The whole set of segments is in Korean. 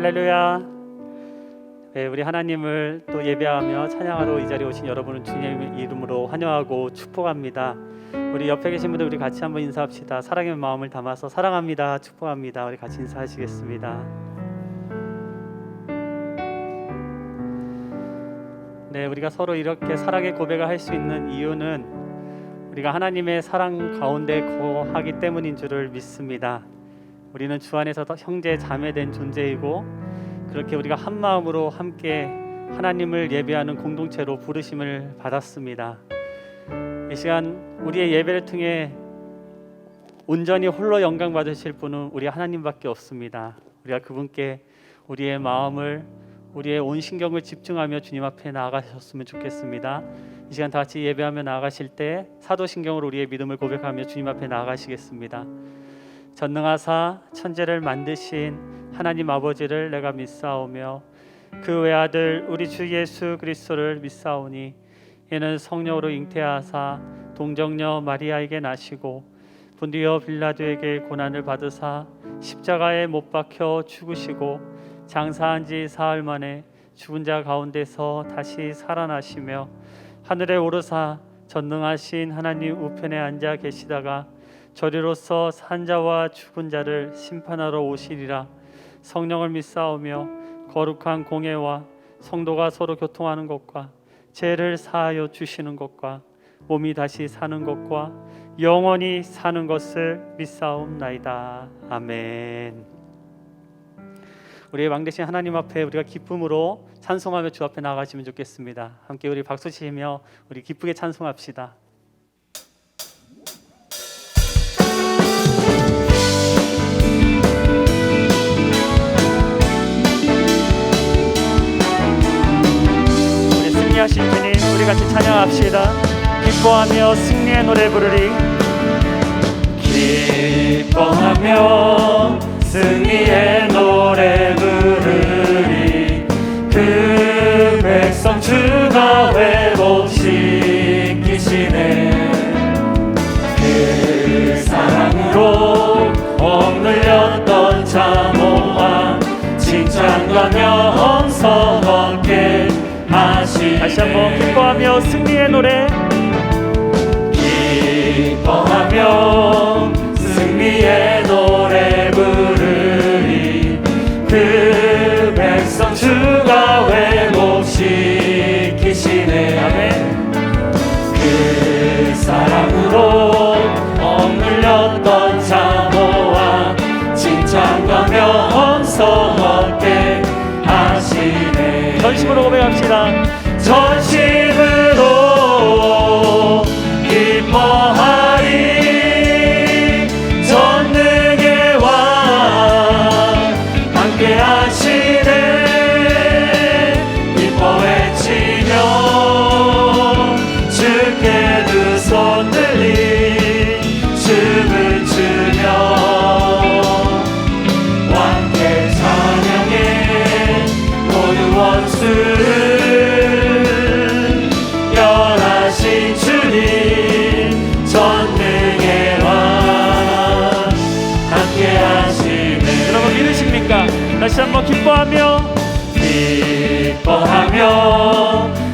할렐루야. 네, 우리 하나님을 또 예배하며 찬양하러 이 자리에 오신 여러분은 주님의 이름으로 환영하고 축복합니다. 우리 옆에 계신 분들 우리 같이 한번 인사합시다. 사랑의 마음을 담아서 사랑합니다, 축복합니다. 우리 같이 인사하시겠습니다. 네, 우리가 서로 이렇게 사랑의 고백을 할 수 있는 이유는 우리가 하나님의 사랑 가운데 거하기 때문인 줄을 믿습니다. 우리는 주 안에서 형제 자매된 존재이고 그렇게 우리가 한 마음으로 함께 하나님을 예배하는 공동체로 부르심을 받았습니다. 이 시간 우리의 예배를 통해 온전히 홀로 영광 받으실 분은 우리 하나님밖에 없습니다. 우리가 그분께 우리의 마음을, 우리의 온 신경을 집중하며 주님 앞에 나아가셨으면 좋겠습니다. 이 시간 다 같이 예배하며 나아가실 때 사도신경으로 우리의 믿음을 고백하며 주님 앞에 나아가시겠습니다. 전능하사 천지를 만드신 하나님 아버지를 내가 믿사오며 그 외아들 우리 주 예수 그리스도를 믿사오니 이는 성령으로 잉태하사 동정녀 마리아에게 나시고 본디오 빌라도에게 고난을 받으사 십자가에 못 박혀 죽으시고 장사한 지 사흘 만에 죽은 자 가운데서 다시 살아나시며 하늘에 오르사 전능하신 하나님 우편에 앉아 계시다가 저리로서 산 자와 죽은 자를 심판하러 오시리라. 성령을 믿사오며 거룩한 공예와 성도가 서로 교통하는 것과 죄를 사하여 주시는 것과 몸이 다시 사는 것과 영원히 사는 것을 믿사옵나이다. 아멘. 우리의 왕 되신 하나님 앞에 우리가 기쁨으로 찬송하며 주 앞에 나아가시면 좋겠습니다. 함께 우리 박수 치며 우리 기쁘게 찬송합시다. 승리하신 주님 우리 같이 찬양합시다. 기뻐하며 승리의 노래 부르리. 기뻐하며 승리의 노래 부르리. 그 백성 주가 회복시키시네. 그 사랑으로 억눌렸던 자모와 칭찬과 명성 얻게 하시네. 다시 한번 기뻐하며 승리의 노래. 기뻐하며 승리의 노래 부르리. 그 백성 주가 회복시키시네. 아멘. 그 사랑으로 억눌렸던 자모와 칭찬과 명성 얻게 하시네. 전심으로 고백합시다. 전심으로 기뻐하리. 전능의 왕 함께 하시네. 기뻐 외치며 주께 두 손 들리 춤을 추며 왕께 찬양해. 모두 원수를 멸하신 주님 전능의 왕 함께 하시네. 여러분 믿으십니까? 다시 한번 기뻐하며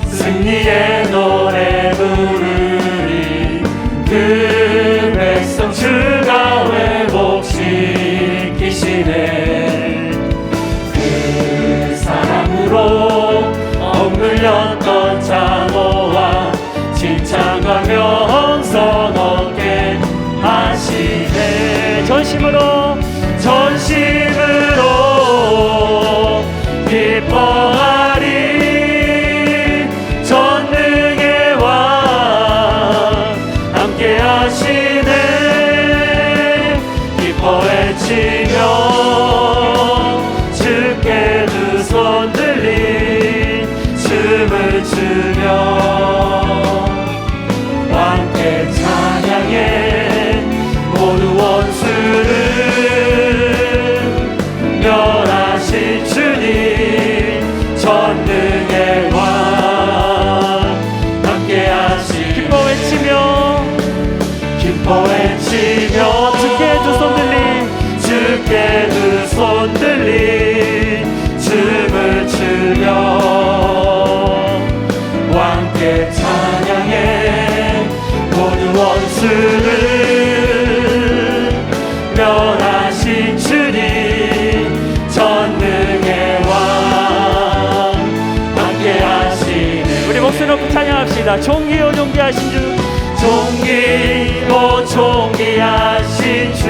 승리의 노래 부르리. 그 백성 주가 회복시키시네. 그 사랑으로 억눌렸던 자모와 칭찬과 명성 얻게 하시네. 전심으로 기뻐하리. 전능의 왕 함께 하시네. 기뻐 외치며 주께 두 손 들리 춤을 추며 왕께 찬양해. 모두 원수를 멸하신 주님 전능의 왕 함께 하시네. 기뻐 외치며 주께 두 손 들리 주께 두 손 들리 원수를 멸하신 주님, 전능의 왕 함께 하시네. 우리 목소리 높이 찬양합시다. 존귀요 존귀하신 주, 존귀요 존귀하신 주,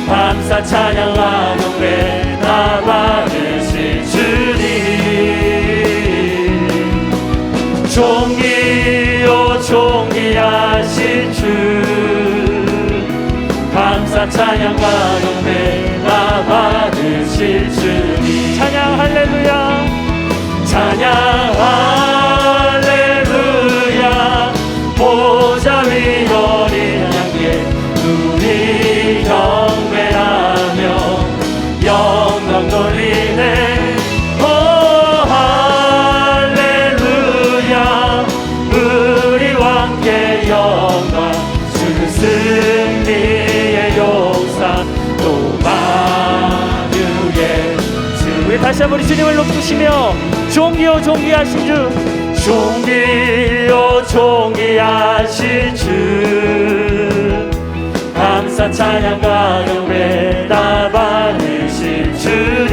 감사 찬양과 경배 다 받으실 주님, 존귀요 존귀하신 주, 감사 찬양과 경배 다 받으실 주님. 찬양 할렐루야, 찬양 할렐루야. 보좌 위 어린 양께 우리 경배하며 영광 돌리네. 오 할렐루야. 우리 왕께 영광, 주는 승리의 용사 또 만유의 주. 우리 다시 한번 우리 주님을 높이시며 존귀요 존귀하신 주, 존귀요 존귀하신 주, 감사 찬양과 경배 다 받으실 주님.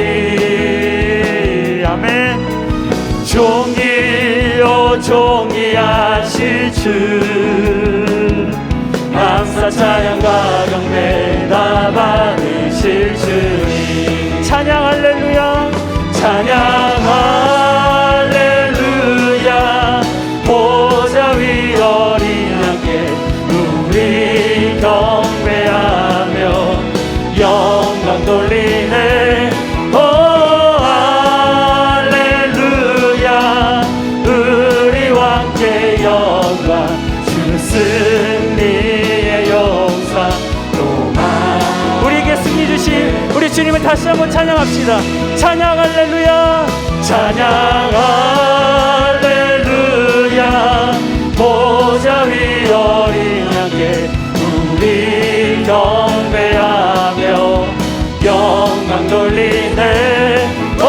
아멘. 존귀요 존귀하신 주, 감사 찬양과 경배 다 받으실 주님. 찬양 할렐루야, 찬양 할렐루야. 보좌 위 어린 양께 우리 경배하며 영광 돌리네. 오 할렐루야. 우리 왕께 영광, 주는 승리의 용사 로마. 우리에게 승리 주신 우리 주님을 다시 한번 찬양합시다. 찬양 할렐루야, 찬양 할렐루야. 보좌 위 어린 양께 우리 경배하며 영광 돌리네. 오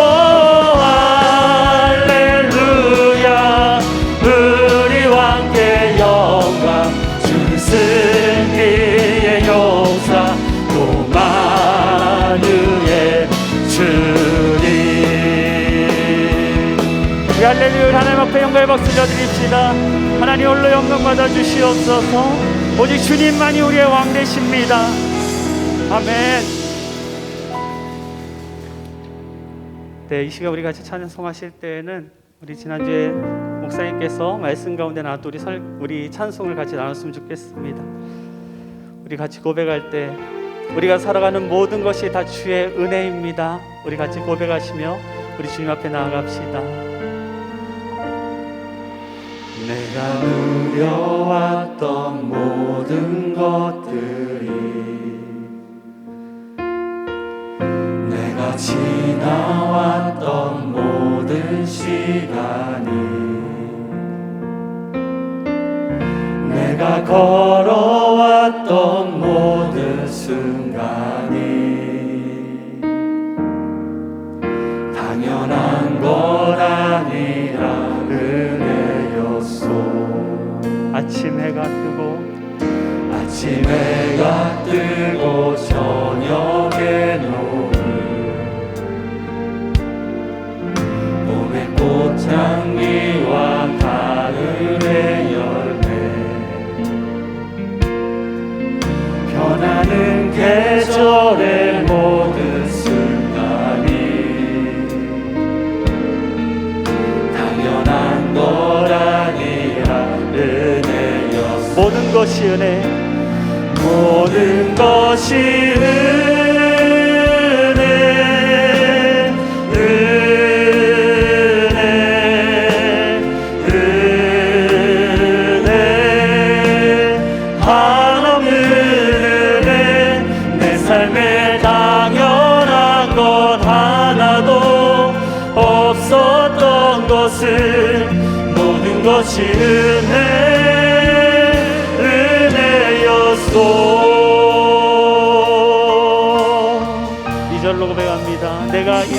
할렐루야. 우리 왕께 영광, 주는 승리의 용사 또 만유의 주님. 할렐루야. 하나님 앞에 영광의 박수 드립시다. 하나님 홀로 영광 받아 주시옵소서. 오직 주님만이 우리의 왕 되십니다. 아멘. 네, 이 시간 우리 같이 찬송하실 때에는 우리 지난주에 목사님께서 말씀 가운데 나왔던 우리 찬송을 같이 나눴으면 좋겠습니다. 우리 같이 고백할 때 우리가 살아가는 모든 것이 다 주의 은혜입니다. 우리 같이 고백하시며 우리 주님 앞에 나아갑시다. 내가 누려왔던 모든 것들이, 내가 지나왔던 모든 시간이, 내가 걸어왔던 모든 순간이 당연한 것 아니라 아침 해가 뜨고 저녁에 노을, 봄의 꽃향기와 가을의 열매, 변하는 계절의 모든 순간이 당연한 것 아니라 은혜였어. 모든 것이 은혜, 모든 것이 은혜, 은혜, 한없는 은혜. 내 삶에 당연한 것 하나도 없었던 것은 모든 것이 은혜였소. 2절로 고백합니다. 내가 이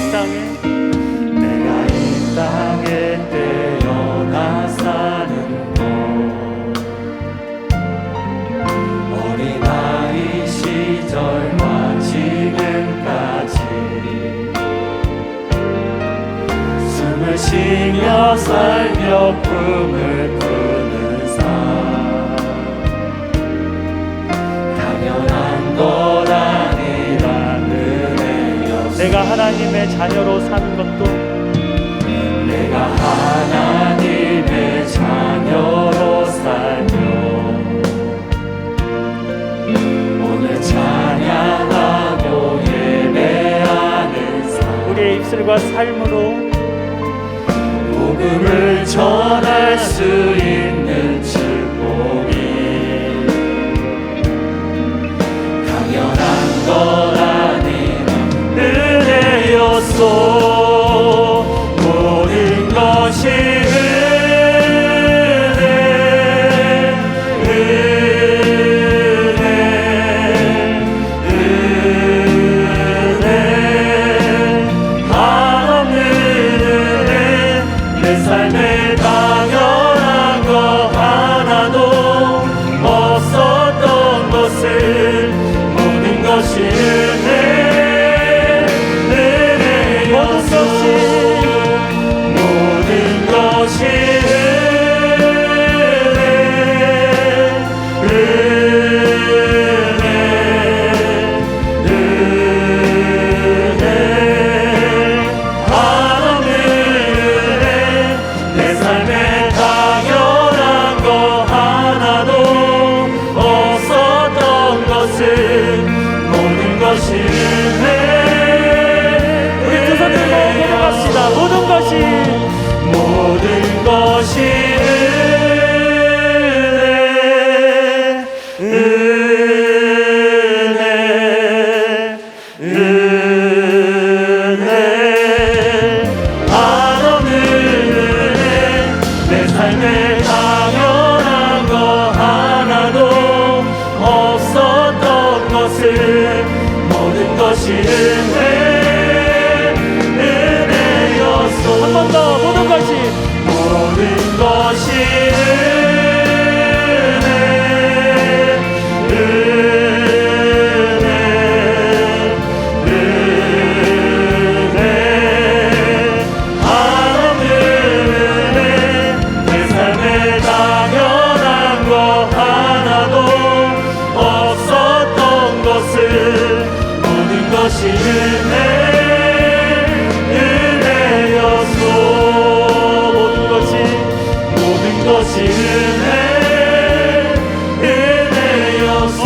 땅에 태어나 사는 것, 자녀로 사는 것도 내가 하나님의 자녀로 살며 오늘 찬양하고 예배하는 삶 우리의 입술과 삶으로 복음을 전할 수 있는 축복이 당연한 것 아닌 은혜였소. 모든 것이 삶에 당연한 것 하나도 없었던 것을 모든 것이 은혜였소. 모든 것이 우리 두 손 들고 고백합시다. 모든 것이 은혜 하나는 은혜 내 삶에 당연한 것 하나도 없었던 것을 모든 것이 은혜였소. 한 번 더 모든 것이 내 삶에 당연한 것 하나도 없었던 것을 모든 것이 은혜였소. 모든 것이 은혜였소.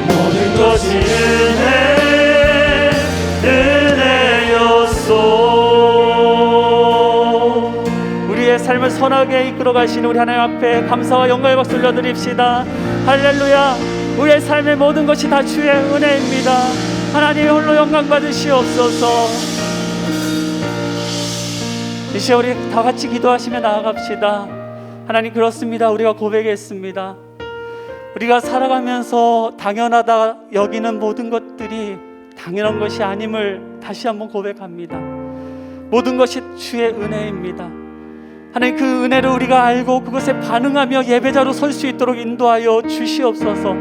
모든 것이 은혜였소. 우리의 삶을 선하게 이끌어 가시는 우리 하나님 앞에 감사와 영광의 박수 올려드립시다. 할렐루야. 우리의 삶의 모든 것이 다 주의 은혜입니다. 하나님 홀로 영광 받으시옵소서. 이 시간 우리 다 같이 기도하시며 나아갑시다. 하나님, 그렇습니다. 우리가 고백했습니다. 우리가 살아가면서 당연하다 여기는 모든 것들이 당연한 것이 아님을 다시 한번 고백합니다. 모든 것이 주의 은혜입니다. 하나님, 그 은혜를 우리가 알고 그것에 반응하며 예배자로 설 수 있도록 인도하여 주시옵소서.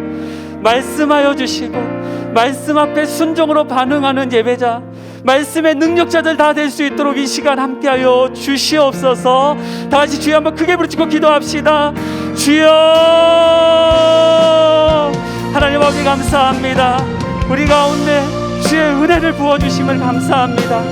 말씀하여 주시고 말씀 앞에 순종으로 반응하는 예배자, 말씀의 능력자들 다 될 수 있도록 이 시간 함께하여 주시옵소서. 다 같이 주여 한번 크게 부르짖고 기도합시다. 주여, 하나님 아버지 감사합니다. 우리 가운데 주의 은혜를 부어주심을 감사합니다.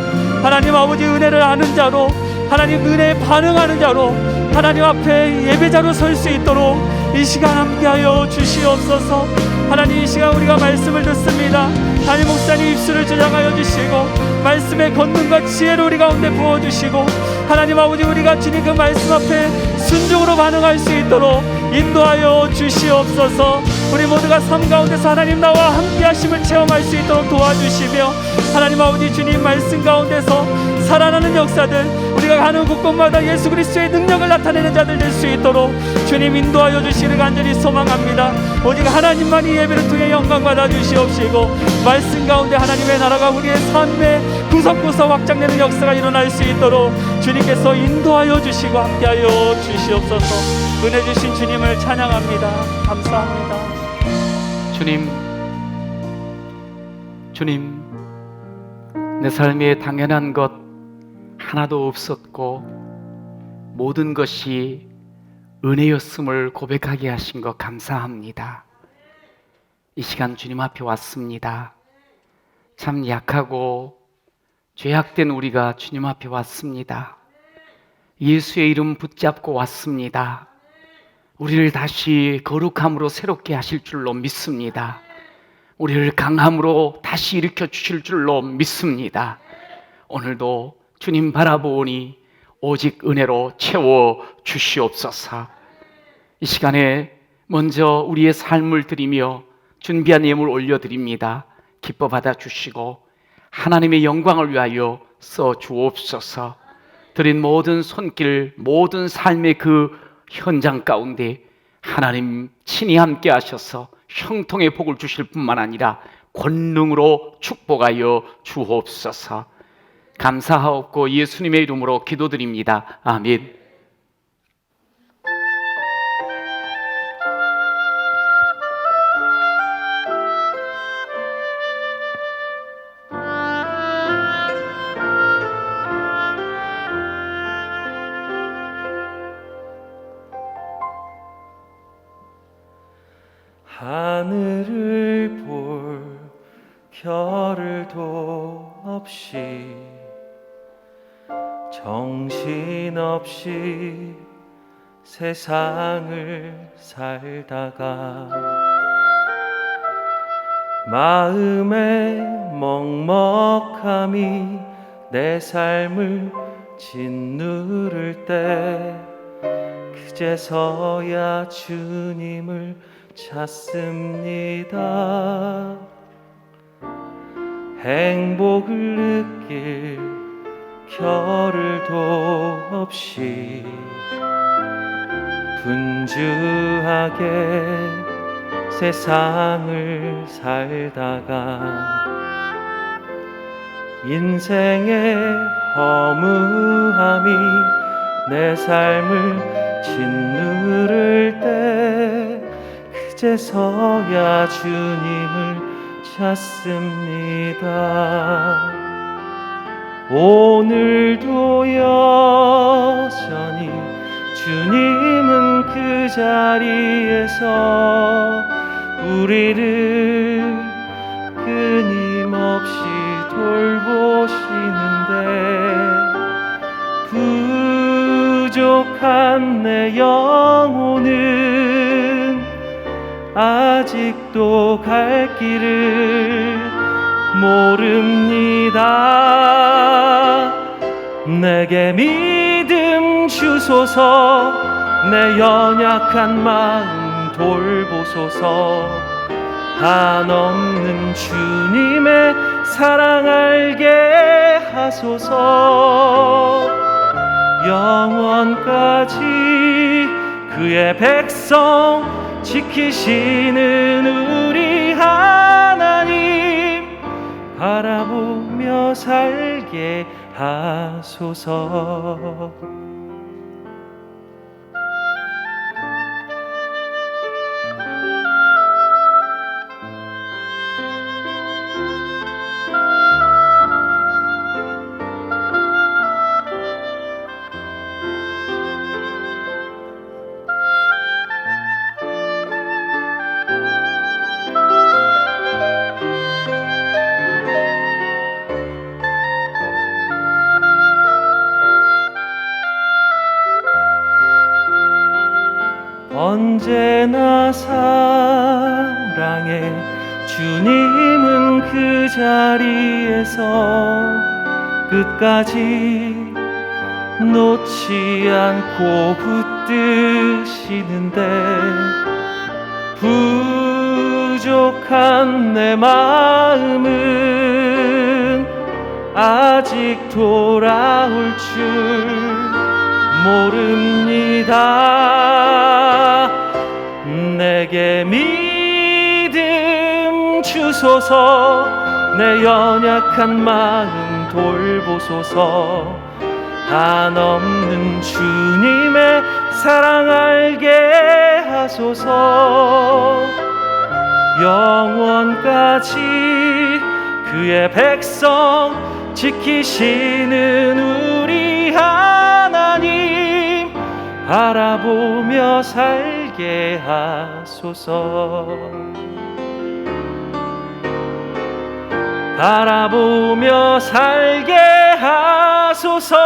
하나님 아버지, 은혜를 아는 자로, 하나님 은혜에 반응하는 자로, 하나님 앞에 예배자로 설 수 있도록 이 시간 함께하여 주시옵소서. 하나님, 이 시간 우리가 말씀을 듣습니다. 담임 목사님 입술을 조장하여 주시고 말씀의 권능과 지혜를 우리 가운데 부어주시고, 하나님 아버지, 우리가 주님 그 말씀 앞에 순종으로 반응할 수 있도록 인도하여 주시옵소서. 우리 모두가 삶 가운데서 하나님 나와 함께 하심을 체험할 수 있도록 도와주시며, 하나님 아버지, 주님 말씀 가운데서 살아나는 역사들, 우리가 가는 곳곳마다 예수 그리스도의 능력을 나타내는 자들 될 수 있도록 주님 인도하여 주시를 간절히 소망합니다. 오직 하나님만이 예배를 통해 영광 받아 주시옵시고, 말씀 가운데 하나님의 나라가 우리의 삶에 구석구석 확장되는 역사가 일어날 수 있도록 주님께서 인도하여 주시고 함께하여 주시옵소서. 은혜 주신 주님을 찬양합니다. 감사합니다. 주님, 내 삶에 당연한 것 하나도 없었고 모든 것이 은혜였음을 고백하게 하신 것 감사합니다. 이 시간 주님 앞에 왔습니다. 참 약하고 죄악된 우리가 주님 앞에 왔습니다. 예수의 이름 붙잡고 왔습니다. 우리를 다시 거룩함으로 새롭게 하실 줄로 믿습니다. 우리를 강함으로 다시 일으켜 주실 줄로 믿습니다. 오늘도 주님 바라보니 오직 은혜로 채워 주시옵소서. 이 시간에 먼저 우리의 삶을 드리며 준비한 예물 올려드립니다. 기뻐 받아주시고 하나님의 영광을 위하여 써 주옵소서. 드린 모든 손길, 모든 삶의 그 현장 가운데 하나님 친히 함께 하셔서 형통의 복을 주실 뿐만 아니라 권능으로 축복하여 주옵소서. 감사하옵고 예수님의 이름으로 기도드립니다. 아멘. 하늘을 볼 겨를도 없이 정신없이 세상을 살다가 마음의 먹먹함이 내 삶을 짓누를 때 그제서야 주님을 찾습니다. 행복을 느낄 겨를도 없이 분주하게 세상을 살다가 인생의 허무함이 내 삶을 짓누를 때 그제서야 주님을 찾습니다. 오늘도 여전히 주님은 그 자리에서 우리를 끊임없이 돌보시는데 부족한 내 영혼은 아직도 갈 길을 모릅니다. 내게 믿음 주소서, 내 연약한 마음 돌보소서. 한없는 주님의 사랑 알게 하소서. 영원까지 그의 백성 지키시는 우리 하나님 바라보며 살게 하소서. 언제나 사랑해 주님은 그 자리에서 끝까지 놓지 않고 붙드시는데 부족한 내 마음은 아직 돌아올 줄 모릅니다. 내게 믿음 주소서, 내 연약한 마음 돌보소서. 한없는 주님의 사랑 알게 하소서. 영원까지 그의 백성 지키시는 우리 하나님 바라보며 살게 하소서. 바라보며 살게 하소서.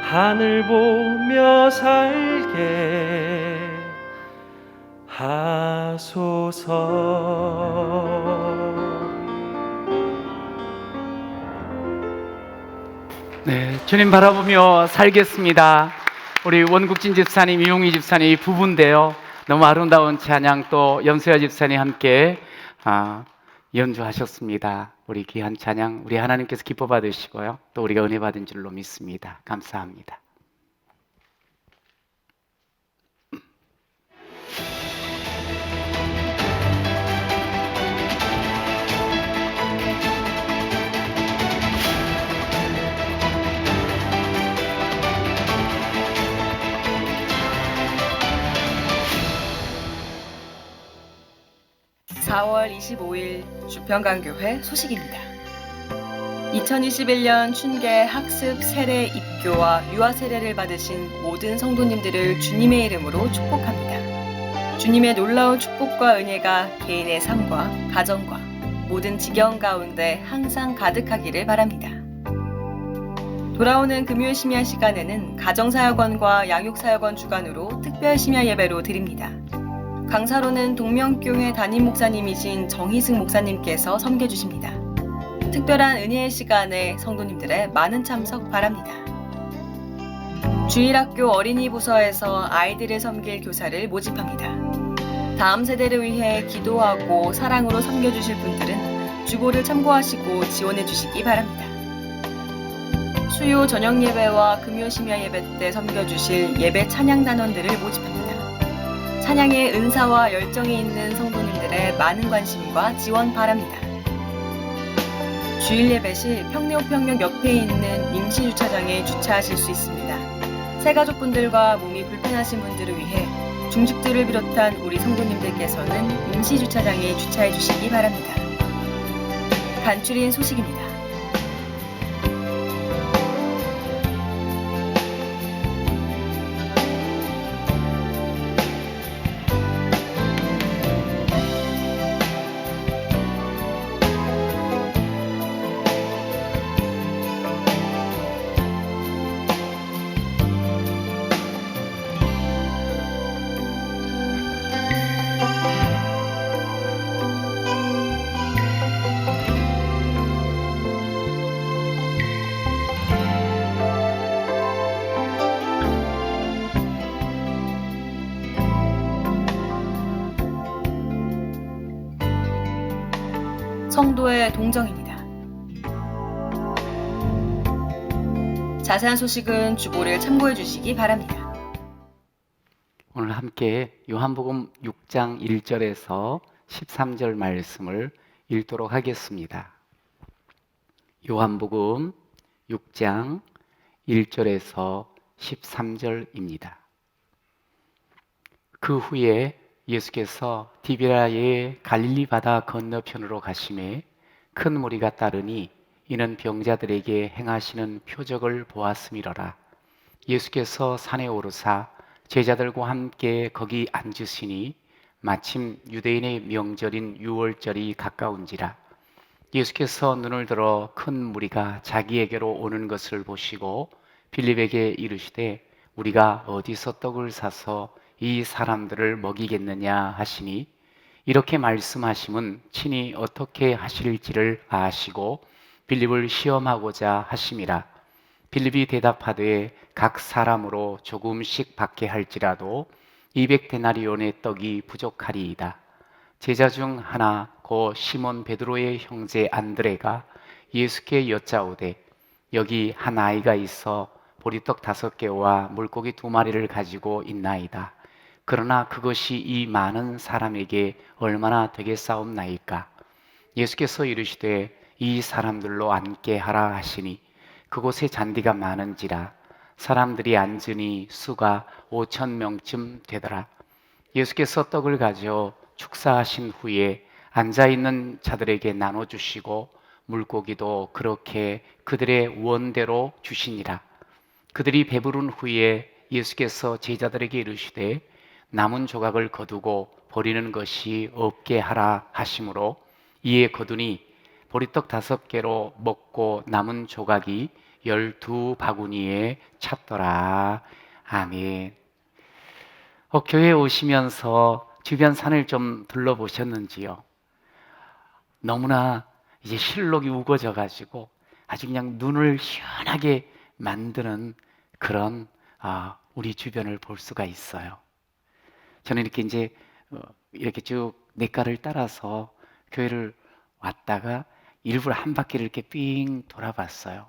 하늘 보며 살게 하소서. 네, 주님 바라보며 살겠습니다. 우리 원국진 집사님, 이용희 집사님 부부인데요. 너무 아름다운 찬양 또 염소야 집사님 함께 연주하셨습니다. 우리 귀한 찬양 우리 하나님께서 기뻐 받으시고요. 또 우리가 은혜 받은 줄로 믿습니다. 감사합니다. (4월 25일) 주평강교회 소식입니다. 2021년 춘계 학습 세례 입교와 유아 세례를 받으신 모든 성도님들을 주님의 이름으로 축복합니다. 주님의 놀라운 축복과 은혜가 개인의 삶과 가정과 모든 지경 가운데 항상 가득하기를 바랍니다. 돌아오는 금요일 심야 시간에는 가정사역원과 양육사역원 주관으로 특별 심야 예배로 드립니다. 강사로는 동명교회 담임 목사님이신 정희승 목사님께서 섬겨주십니다. 특별한 은혜의 시간에 성도님들의 많은 참석 바랍니다. 주일학교 어린이 부서에서 아이들을 섬길 교사를 모집합니다. 다음 세대를 위해 기도하고 사랑으로 섬겨주실 분들은 주보를 참고하시고 지원해 주시기 바랍니다. 수요 저녁 예배와 금요 심야 예배 때 섬겨주실 예배 찬양 단원들을 모집합니다. 찬양의 은사와 열정이 있는 성도님들의 많은 관심과 지원 바랍니다. 주일 예배 시 평내호평역 옆에 있는 임시주차장에 주차하실 수 있습니다. 새가족분들과 몸이 불편하신 분들을 위해 중직들을 비롯한 우리 성도님들께서는 임시주차장에 주차해 주시기 바랍니다. 간추린 소식입니다. 성도의 동정입니다. 자세한 소식은 주보를 참고해 주시기 바랍니다. 오늘 함께 요한복음 6장 1절에서 13절 말씀을 읽도록 하겠습니다. 요한복음 6장 1절에서 13절입니다. 그 후에 예수께서 디베라의 갈릴리 바다 건너편으로 가심에 큰 무리가 따르니 이는 병자들에게 행하시는 표적을 보았음이로라. 예수께서 산에 오르사 제자들과 함께 거기 앉으시니 마침 유대인의 명절인 유월절이 가까운지라. 예수께서 눈을 들어 큰 무리가 자기에게로 오는 것을 보시고 빌립에게 이르시되 우리가 어디서 떡을 사서 이 사람들을 먹이겠느냐 하시니 이렇게 말씀하심은 친히 어떻게 하실지를 아시고 빌립을 시험하고자 하심이라. 빌립이 대답하되 각 사람으로 조금씩 받게 할지라도 200데나리온의 떡이 부족하리이다. 제자 중 하나 고 시몬 베드로의 형제 안드레가 예수께 여짜오되 여기 한 아이가 있어 보리떡 5개와 물고기 2마리를 가지고 있나이다. 그러나 그것이 이 많은 사람에게 얼마나 되겠사옵나이까? 예수께서 이르시되 이 사람들로 앉게 하라 하시니 그곳에 잔디가 많은지라 사람들이 앉으니 수가 5,000명쯤 되더라. 예수께서 떡을 가져 축사하신 후에 앉아있는 자들에게 나눠주시고 물고기도 그렇게 그들의 원대로 주시니라. 그들이 배부른 후에 예수께서 제자들에게 이르시되 남은 조각을 거두고 버리는 것이 없게 하라 하심으로 이에 거두니 보리떡 5개로 먹고 남은 조각이 12바구니에 찼더라. 아멘. 교회에 오시면서 주변 산을 좀 둘러보셨는지요? 너무나 이제 실록이 우거져 가지고 아주 그냥 눈을 시원하게 만드는 그런 우리 주변을 볼 수가 있어요. 저는 이렇게 이제 이렇게 쭉 냇가를 따라서 교회를 왔다가 일부러 한 바퀴를 이렇게 삥 돌아봤어요.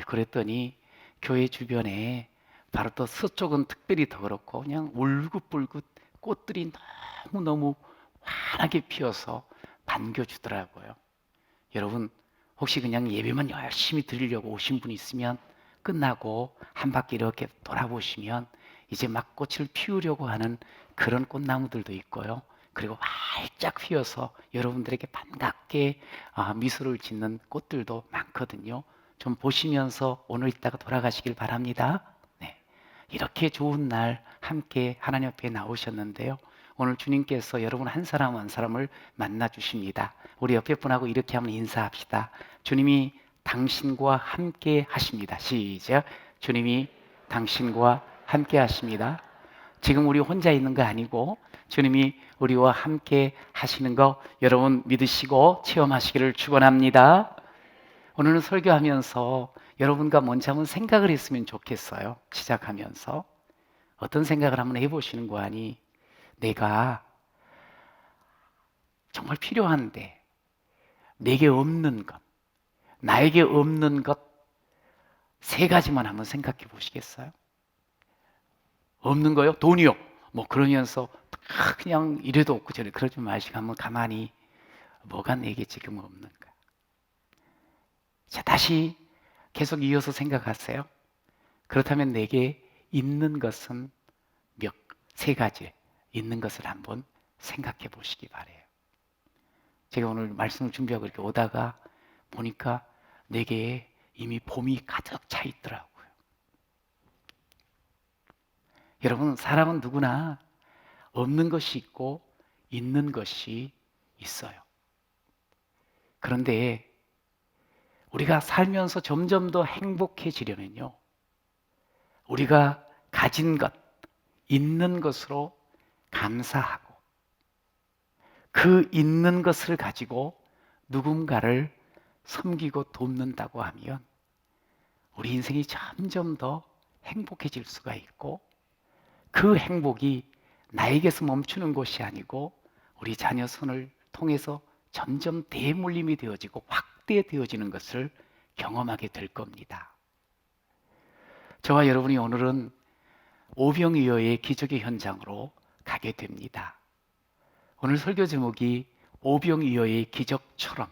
그랬더니 교회 주변에 바로 또 서쪽은 특별히 더 그렇고 그냥 울긋불긋 꽃들이 너무너무 환하게 피어서 반겨주더라고요. 여러분 혹시 그냥 예배만 열심히 드리려고 오신 분 있으면 끝나고 한 바퀴 이렇게 돌아보시면 이제 막 꽃을 피우려고 하는 그런 꽃나무들도 있고요. 그리고 활짝 피어서 여러분들에게 반갑게 미소를 짓는 꽃들도 많거든요. 좀 보시면서 오늘 이따가 돌아가시길 바랍니다. 네, 이렇게 좋은 날 함께 하나님 앞에 나오셨는데요. 오늘 주님께서 여러분 한 사람 한 사람을 만나 주십니다. 우리 옆에 분하고 이렇게 한번 인사합시다. 주님이 당신과 함께 하십니다. 시작. 주님이 당신과 함께 하십니다. 지금 우리 혼자 있는 거 아니고 주님이 우리와 함께 하시는 거 여러분 믿으시고 체험하시기를 축원합니다. 오늘은 설교하면서 여러분과 먼저 한번 생각을 했으면 좋겠어요. 시작하면서 어떤 생각을 한번 해보시는 거 아니? 내가 정말 필요한데 내게 없는 것, 나에게 없는 것 3가지만 한번 생각해 보시겠어요? 없는 거요? 돈이요? 그러면서 그냥 이래도 없고 저래 그러지 마시고 한번 가만히 뭐가 내게 지금 없는가? 자, 다시 계속 이어서 생각하세요. 그렇다면 내게 있는 것은 3가지 있는 것을 한번 생각해 보시기 바래요. 제가 오늘 말씀을 준비하고 이렇게 오다가 보니까 내게 이미 봄이 가득 차 있더라고요. 여러분, 사람은 누구나 없는 것이 있고 있는 것이 있어요. 그런데 우리가 살면서 점점 더 행복해지려면요, 우리가 가진 것, 있는 것으로 감사하고 그 있는 것을 가지고 누군가를 섬기고 돕는다고 하면 우리 인생이 점점 더 행복해질 수가 있고 그 행복이 나에게서 멈추는 것이 아니고 우리 자녀 손을 통해서 점점 대물림이 되어지고 확대되어지는 것을 경험하게 될 겁니다. 저와 여러분이 오늘은 오병이어의 기적의 현장으로 가게 됩니다. 오늘 설교 제목이 오병이어의 기적처럼.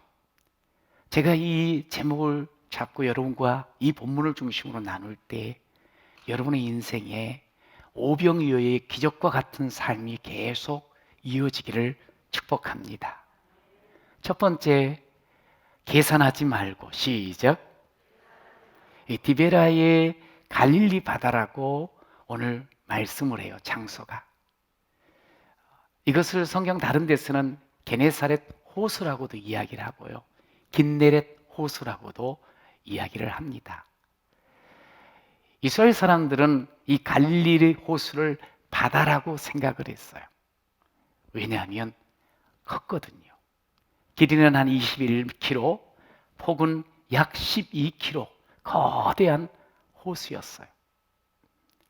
제가 이 제목을 잡고 여러분과 이 본문을 중심으로 나눌 때 여러분의 인생에 오병이어의 기적과 같은 삶이 계속 이어지기를 축복합니다. 첫 번째, 계산하지 말고. 시작. 이 디베라의 갈릴리 바다라고 오늘 말씀을 해요. 장소가. 이것을 성경 다른 데서는 게네사렛 호수라고도 이야기를 하고요, 긴네렛 호수라고도 이야기를 합니다. 이스라엘 사람들은 이 갈릴리 호수를 바다라고 생각을 했어요. 왜냐하면 컸거든요. 길이는 한 21km, 폭은 약 12km, 거대한 호수였어요.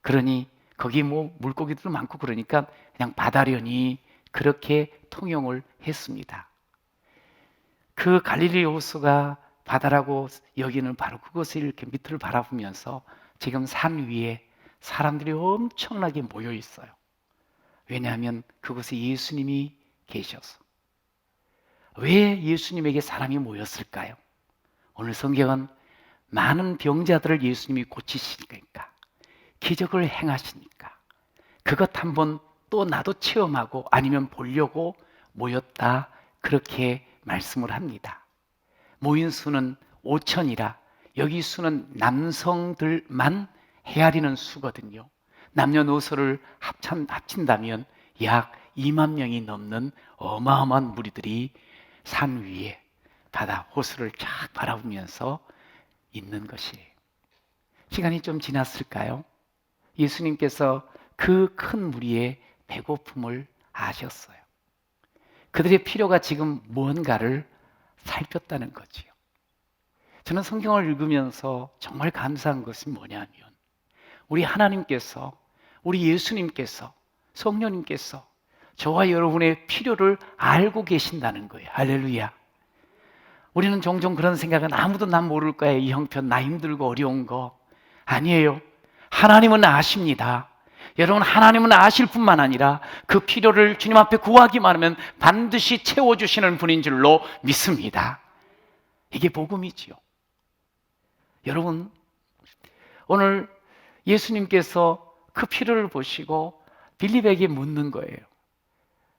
그러니 거기 물고기도 많고 그러니까 그냥 바다려니 그렇게 통용을 했습니다. 그 갈릴리 호수가 바다라고 여기는 바로 그것을 이렇게 밑을 바라보면서 지금 산 위에 사람들이 엄청나게 모여 있어요. 왜냐하면 그곳에 예수님이 계셔서. 왜 예수님에게 사람이 모였을까요? 오늘 성경은 많은 병자들을 예수님이 고치시니까, 기적을 행하시니까 그것 한번 또 나도 체험하고 아니면 보려고 모였다, 그렇게 말씀을 합니다. 모인 수는 5,000이라 여기 수는 남성들만 헤아리는 수거든요. 남녀노소를 합친다면 약 2만 명이 넘는 어마어마한 무리들이 산 위에 바다 호수를 쫙 바라보면서 있는 것이에요. 시간이 좀 지났을까요? 예수님께서 그 큰 무리의 배고픔을 아셨어요. 그들의 필요가 지금 무언가를 살폈다는 거지요. 저는 성경을 읽으면서 정말 감사한 것은 뭐냐면 우리 하나님께서, 우리 예수님께서, 성령님께서 저와 여러분의 필요를 알고 계신다는 거예요. 할렐루야. 우리는 종종 그런 생각은 아무도 난 모를 거야. 이 형편 나 힘들고 어려운 거. 아니에요. 하나님은 아십니다. 여러분, 하나님은 아실 뿐만 아니라 그 필요를 주님 앞에 구하기만 하면 반드시 채워주시는 분인 줄로 믿습니다. 이게 복음이지요. 여러분, 오늘 예수님께서 그 필요를 보시고 빌립에게 묻는 거예요.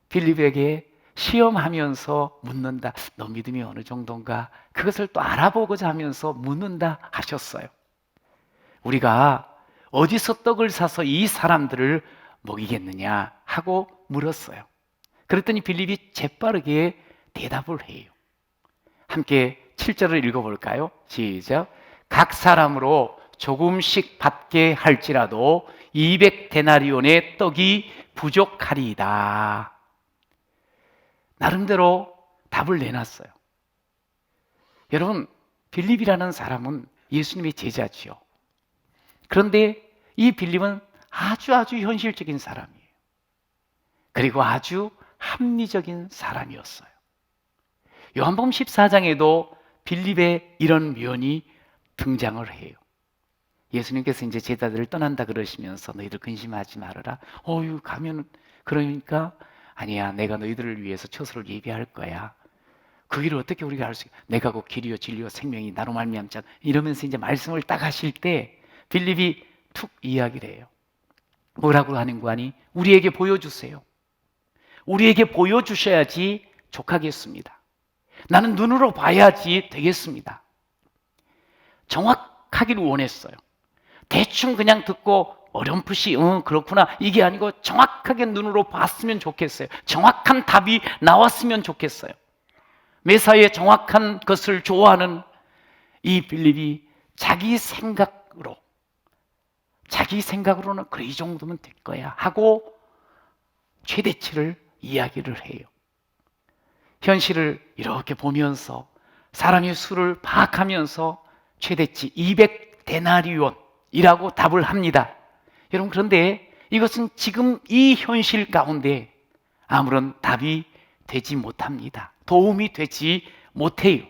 빌립에게 시험하면서 묻는다. 너 믿음이 어느 정도인가? 그것을 또 알아보고자 하면서 묻는다 하셨어요. 우리가 어디서 떡을 사서 이 사람들을 먹이겠느냐 하고 물었어요. 그랬더니 빌립이 재빠르게 대답을 해요. 함께 7절을 읽어볼까요? 시작. 각 사람으로 조금씩 받게 할지라도 200데나리온의 떡이 부족하리이다. 나름대로 답을 내놨어요. 여러분, 빌립이라는 사람은 예수님의 제자지요. 그런데 이 빌립은 아주 현실적인 사람이에요. 그리고 아주 합리적인 사람이었어요. 요한복음 14장에도 빌립의 이런 면이 등장을 해요. 예수님께서 이제 제자들을 떠난다 그러시면서 너희들 근심하지 말아라. 가면 그러니까 아니야, 내가 너희들을 위해서 처소를 예비할 거야. 그 길을 어떻게 우리가 알 수 있겠냐? 내가 곧 길이요 진리요 생명이 나로 말미암자. 이러면서 이제 말씀을 딱 하실 때 빌립이 툭 이야기를 해요. 뭐라고 하는 거 아니? 우리에게 보여주세요. 우리에게 보여주셔야지 족하겠습니다. 나는 눈으로 봐야지 되겠습니다. 정확하기를 원했어요. 대충 그냥 듣고 어렴풋이 그렇구나 이게 아니고 정확하게 눈으로 봤으면 좋겠어요. 정확한 답이 나왔으면 좋겠어요. 메사의 정확한 것을 좋아하는 이 빌립이 자기 생각으로는 그래 이 정도면 될 거야 하고 최대치를 이야기를 해요. 현실을 이렇게 보면서 사람의 수를 파악하면서 최대치 200데나리온이라고 답을 합니다. 여러분, 그런데 이것은 지금 이 현실 가운데 아무런 답이 되지 못합니다. 도움이 되지 못해요.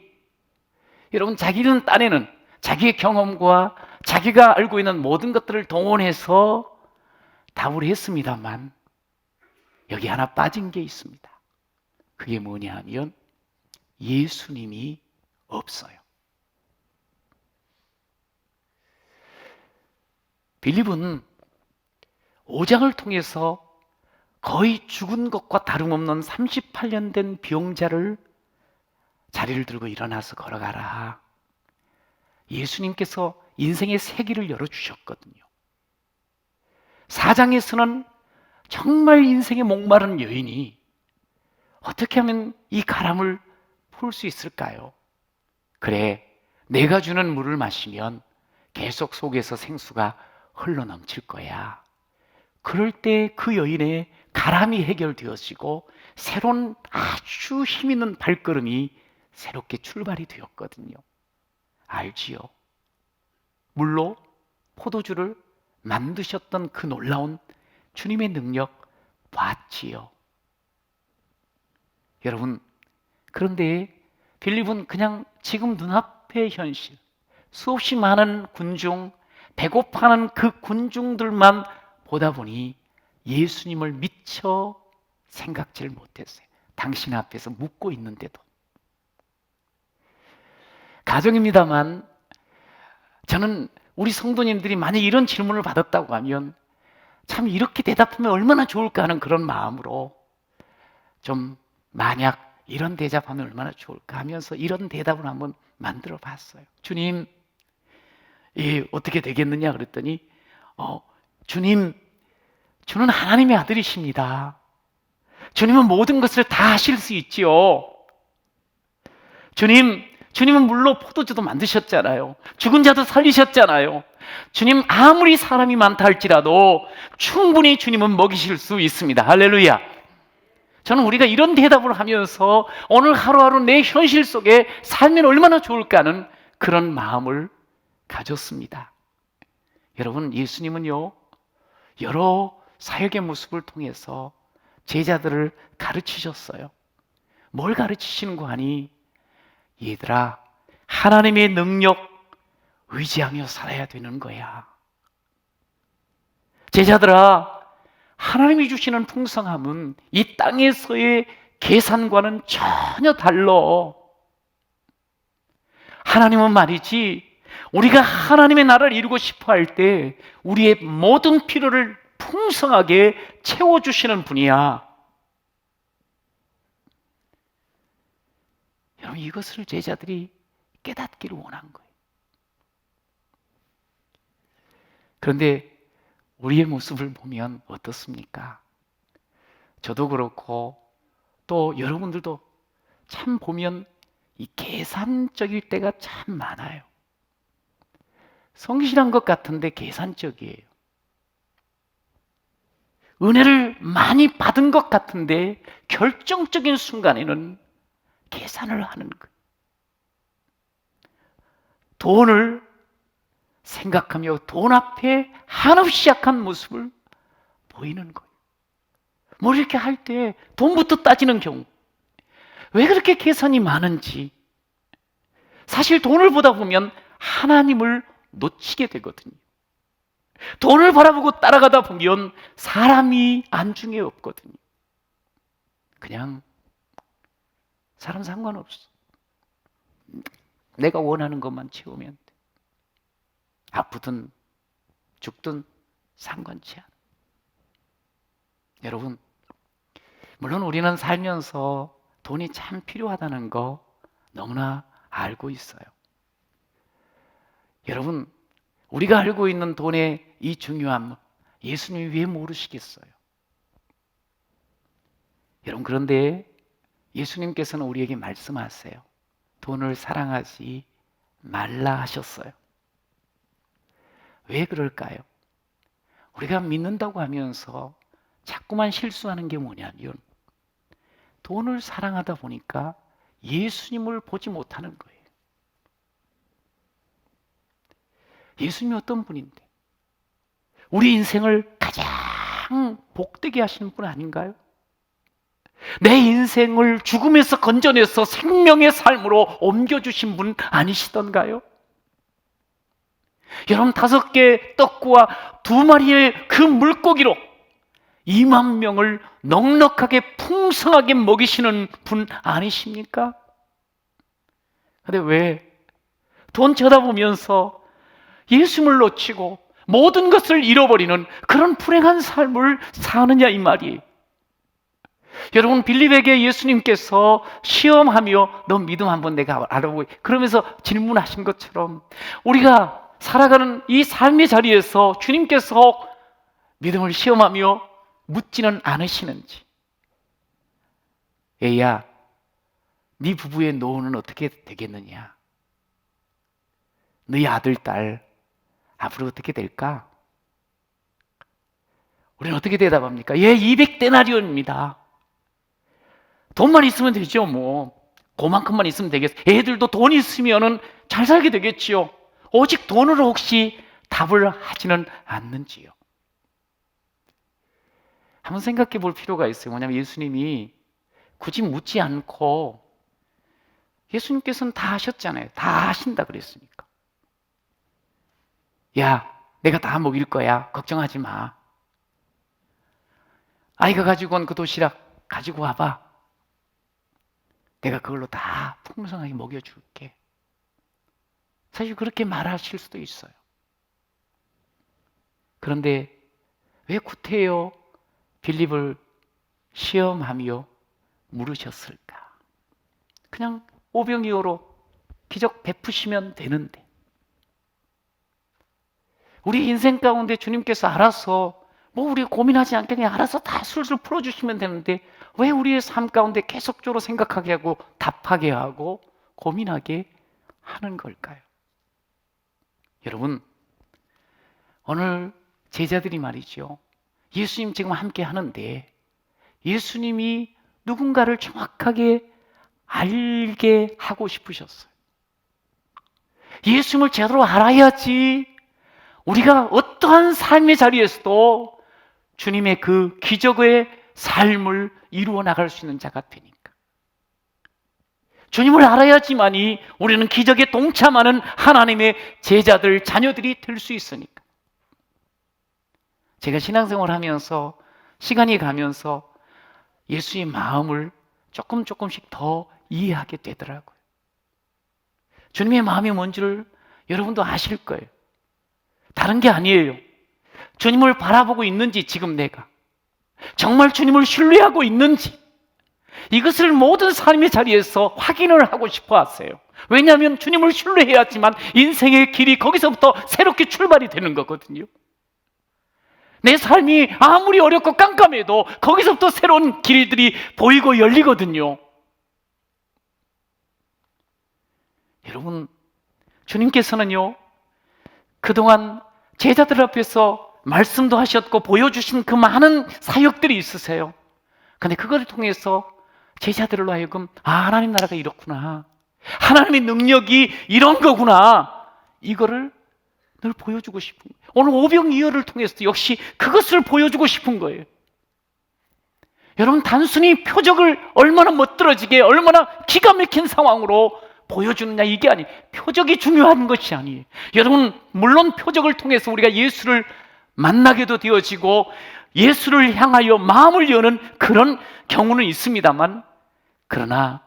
여러분, 자기는 딴에는 자기의 경험과 자기가 알고 있는 모든 것들을 동원해서 답을 했습니다만 여기 하나 빠진 게 있습니다. 그게 뭐냐 하면 예수님이 없어요. 빌립은 5장을 통해서 거의 죽은 것과 다름없는 38년 된 병자를 자리를 들고 일어나서 걸어가라. 예수님께서 인생의 세기를 열어주셨거든요. 4장에서는 정말 인생의 목마른 여인이 어떻게 하면 이 가람을 풀 수 있을까요? 그래, 내가 주는 물을 마시면 계속 속에서 생수가 흘러넘칠 거야. 그럴 때 그 여인의 가람이 해결되어지고 새로운 아주 힘 있는 발걸음이 새롭게 출발이 되었거든요. 알지요? 물로 포도주를 만드셨던 그 놀라운 주님의 능력 봤지요. 여러분, 그런데 빌립은 그냥 지금 눈앞의 현실, 수없이 많은 군중, 배고파하는 그 군중들만 보다 보니 예수님을 미처 생각지를 못했어요. 당신 앞에서 묻고 있는데도. 가정입니다만 저는 우리 성도님들이 만약 이런 질문을 받았다고 하면 참 이렇게 대답하면 얼마나 좋을까 하는 그런 마음으로 좀 만약 이런 대답하면 얼마나 좋을까 하면서 이런 대답을 한번 만들어 봤어요. 주님, 어떻게 되겠느냐 그랬더니 주님, 주는 하나님의 아들이십니다. 주님은 모든 것을 다 하실 수 있지요. 주님은 물로 포도주도 만드셨잖아요. 죽은 자도 살리셨잖아요. 주님 아무리 사람이 많다 할지라도 충분히 주님은 먹이실 수 있습니다. 할렐루야. 저는 우리가 이런 대답을 하면서 오늘 하루하루 내 현실 속에 살면 얼마나 좋을까 하는 그런 마음을 가졌습니다. 여러분, 예수님은요, 여러 사역의 모습을 통해서 제자들을 가르치셨어요. 뭘 가르치시는 거 아니? 얘들아, 하나님의 능력 의지하며 살아야 되는 거야. 제자들아, 하나님이 주시는 풍성함은 이 땅에서의 계산과는 전혀 달라. 하나님은 말이지, 우리가 하나님의 나라를 이루고 싶어 할 때 우리의 모든 필요를 풍성하게 채워주시는 분이야. 여러분, 이것을 제자들이 깨닫기를 원한 거예요. 그런데 우리의 모습을 보면 어떻습니까? 저도 그렇고 또 여러분들도 참 보면 이 계산적일 때가 참 많아요. 성실한 것 같은데 계산적이에요. 은혜를 많이 받은 것 같은데 결정적인 순간에는 계산을 하는 거예요. 돈을 생각하며 돈 앞에 한없이 약한 모습을 보이는 거예요. 뭐 이렇게 할 때 돈부터 따지는 경우, 왜 그렇게 계산이 많은지. 사실 돈을 보다 보면 하나님을 놓치게 되거든요. 돈을 바라보고 따라가다 보면 사람이 안중에 없거든요. 그냥 사람 상관없어. 내가 원하는 것만 채우면 돼. 아프든 죽든 상관치 않아. 여러분, 물론 우리는 살면서 돈이 참 필요하다는 거 너무나 알고 있어요. 여러분, 우리가 알고 있는 돈의 이 중요함, 예수님이 왜 모르시겠어요? 여러분, 그런데 예수님께서는 우리에게 말씀하세요. 돈을 사랑하지 말라 하셨어요. 왜 그럴까요? 우리가 믿는다고 하면서 자꾸만 실수하는 게 뭐냐면 돈을 사랑하다 보니까 예수님을 보지 못하는 거예요. 예수님이 어떤 분인데? 우리 인생을 가장 복되게 하시는 분 아닌가요? 내 인생을 죽음에서 건져내서 생명의 삶으로 옮겨주신 분 아니시던가요? 여러분, 5개 떡과 2마리의 그 물고기로 2만 명을 넉넉하게 풍성하게 먹이시는 분 아니십니까? 근데 왜 돈 쳐다보면서 예수님을 놓치고 모든 것을 잃어버리는 그런 불행한 삶을 사느냐 이 말이에요. 여러분, 빌립에게 예수님께서 시험하며 너 믿음 한번 내가 알아보고 그러면서 질문하신 것처럼 우리가 살아가는 이 삶의 자리에서 주님께서 믿음을 시험하며 묻지는 않으시는지. 애야, 네 부부의 노후는 어떻게 되겠느냐? 너희 아들, 딸 앞으로 어떻게 될까? 우리는 어떻게 대답합니까? 예, 200데나리온입니다. 돈만 있으면 되죠, 뭐. 그만큼만 있으면 되겠어. 애들도 돈 있으면은 잘 살게 되겠지요. 오직 돈으로 혹시 답을 하지는 않는지요. 한번 생각해 볼 필요가 있어요. 뭐냐면 예수님이 굳이 묻지 않고 예수님께서는 다 하셨잖아요. 다 하신다 그랬으니까. 야, 내가 다 먹일 거야. 걱정하지 마. 아이가 가지고 온 그 도시락 가지고 와봐. 내가 그걸로 다 풍성하게 먹여줄게. 사실 그렇게 말하실 수도 있어요. 그런데 왜 구태여 빌립을 시험하며 물으셨을까? 그냥 오병이어로 기적 베푸시면 되는데, 우리 인생 가운데 주님께서 알아서 뭐 우리 고민하지 않게 그냥 알아서 다 술술 풀어주시면 되는데 왜 우리의 삶 가운데 계속적으로 생각하게 하고 답하게 하고 고민하게 하는 걸까요? 여러분, 오늘 제자들이 말이죠, 예수님 지금 함께 하는데 예수님이 누군가를 정확하게 알게 하고 싶으셨어요. 예수님을 제대로 알아야지 우리가 어떠한 삶의 자리에서도 주님의 그 기적의 삶을 이루어 나갈 수 있는 자가 되니까. 주님을 알아야지만이 우리는 기적에 동참하는 하나님의 제자들, 자녀들이 될 수 있으니까. 제가 신앙생활 하면서 시간이 가면서 예수의 마음을 조금씩 더 이해하게 되더라고요. 주님의 마음이 뭔지를 여러분도 아실 거예요. 다른 게 아니에요. 주님을 바라보고 있는지, 지금 내가 정말 주님을 신뢰하고 있는지, 이것을 모든 삶의 자리에서 확인을 하고 싶어 하세요. 왜냐하면 주님을 신뢰해야지만 인생의 길이 거기서부터 새롭게 출발이 되는 거거든요. 내 삶이 아무리 어렵고 깜깜해도 거기서부터 새로운 길들이 보이고 열리거든요. 여러분, 주님께서는요, 그동안 제자들 앞에서 말씀도 하셨고 보여주신 그 많은 사역들이 있으세요. 근데 그걸 통해서 제자들로 하여금, 하나님 나라가 이렇구나, 하나님의 능력이 이런 거구나, 이거를 늘 보여주고 싶은 거예요. 오늘 오병이어를 통해서도 역시 그것을 보여주고 싶은 거예요. 여러분, 단순히 표적을 얼마나 멋들어지게, 얼마나 기가 막힌 상황으로 보여주느냐, 이게 아니에요. 표적이 중요한 것이 아니에요. 여러분, 물론 표적을 통해서 우리가 예수를 만나게도 되어지고 예수를 향하여 마음을 여는 그런 경우는 있습니다만, 그러나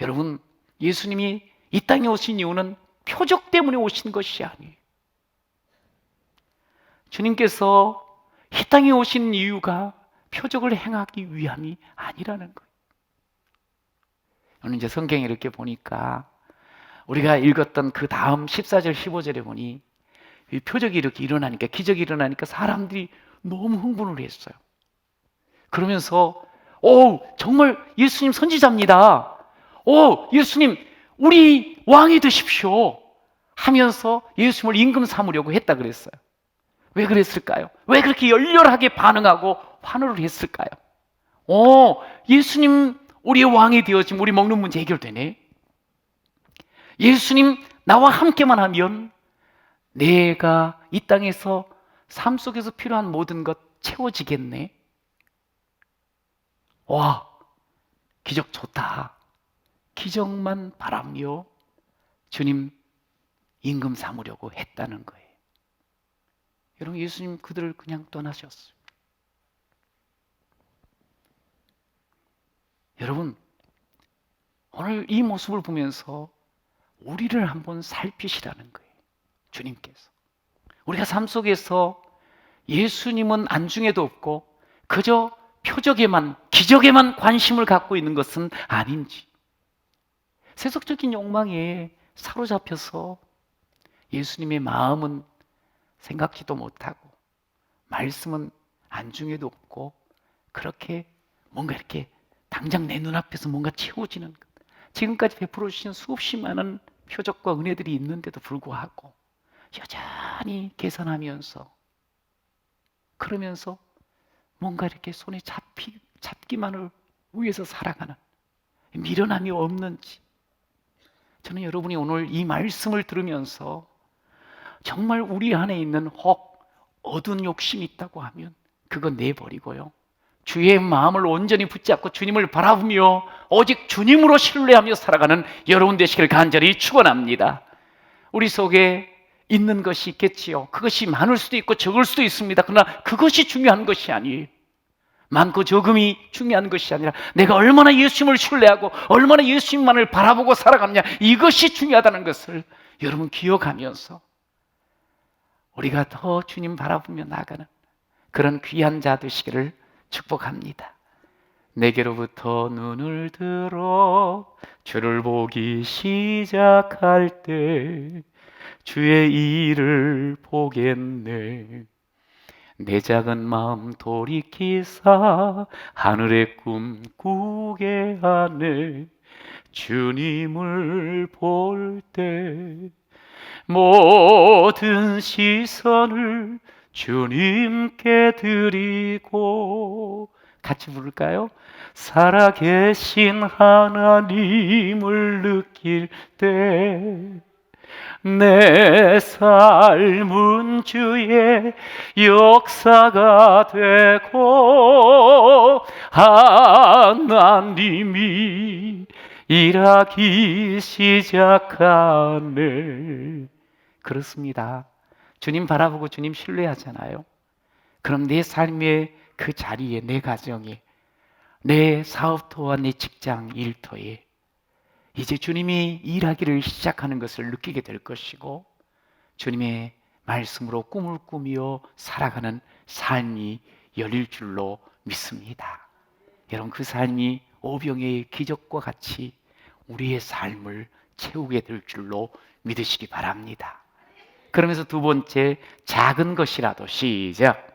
여러분, 예수님이 이 땅에 오신 이유는 표적 때문에 오신 것이 아니에요. 주님께서 이 땅에 오신 이유가 표적을 행하기 위함이 아니라는 거예요. 오늘 이제 성경에 이렇게 보니까 우리가 읽었던 그 다음 14절 15절에 보니 이 표적이 이렇게 일어나니까, 기적이 일어나니까 사람들이 너무 흥분을 했어요. 그러면서 정말 예수님 선지자입니다, 예수님 우리 왕이 되십시오 하면서 예수님을 임금 삼으려고 했다 그랬어요. 왜 그랬을까요? 왜 그렇게 열렬하게 반응하고 환호를 했을까요? 예수님 우리의 왕이 되어지면 우리 먹는 문제 해결되네. 예수님 나와 함께만 하면 내가 이 땅에서 삶 속에서 필요한 모든 것 채워지겠네. 와, 기적 좋다. 기적만 바라며 주님 임금 삼으려고 했다는 거예요. 여러분, 예수님 그들을 그냥 떠나셨어요. 여러분, 오늘 이 모습을 보면서 우리를 한번 살피시라는 거예요. 주님께서 우리가 삶 속에서 예수님은 안중에도 없고 그저 표적에만, 기적에만 관심을 갖고 있는 것은 아닌지, 세속적인 욕망에 사로잡혀서 예수님의 마음은 생각지도 못하고 말씀은 안중에도 없고 그렇게 뭔가 이렇게 당장 내 눈앞에서 뭔가 채워지는 것, 지금까지 베풀어 주신 수없이 많은 표적과 은혜들이 있는데도 불구하고 여전히 계산하면서, 그러면서 뭔가 이렇게 손에 잡기만을 위해서 살아가는 미련함이 없는지, 저는 여러분이 오늘 이 말씀을 들으면서 정말 우리 안에 있는 어두운 욕심이 있다고 하면 그거 내버리고요, 주의 마음을 온전히 붙잡고 주님을 바라보며 오직 주님으로 신뢰하며 살아가는 여러분 되시길 간절히 축원합니다. 우리 속에 있는 것이 있겠지요. 그것이 많을 수도 있고 적을 수도 있습니다. 그러나 그것이 중요한 것이 아니에요. 많고 적음이 중요한 것이 아니라 내가 얼마나 예수님을 신뢰하고 얼마나 예수님만을 바라보고 살아가느냐, 이것이 중요하다는 것을 여러분 기억하면서 우리가 더 주님 바라보며 나아가는 그런 귀한 자 되시기를 축복합니다. 내게로부터 눈을 들어 주를 보기 시작할 때 주의 일을 보겠네. 내 작은 마음 돌이키사 하늘의 꿈 꾸게 하네. 주님을 볼 때 모든 시선을 주님께 드리고, 같이 부를까요? 살아계신 하나님을 느낄 때 내 삶은 주의 역사가 되고 하나님이 일하기 시작하네. 그렇습니다. 주님 바라보고 주님 신뢰하잖아요. 그럼 내 삶의 그 자리에, 내 가정에, 내 사업터와 내 직장 일터에 이제 주님이 일하기를 시작하는 것을 느끼게 될 것이고, 주님의 말씀으로 꿈을 꾸며 살아가는 삶이 열릴 줄로 믿습니다. 여러분, 그 삶이 오병이의 기적과 같이 우리의 삶을 채우게 될 줄로 믿으시기 바랍니다. 그러면서 두 번째, 작은 것이라도, 시작.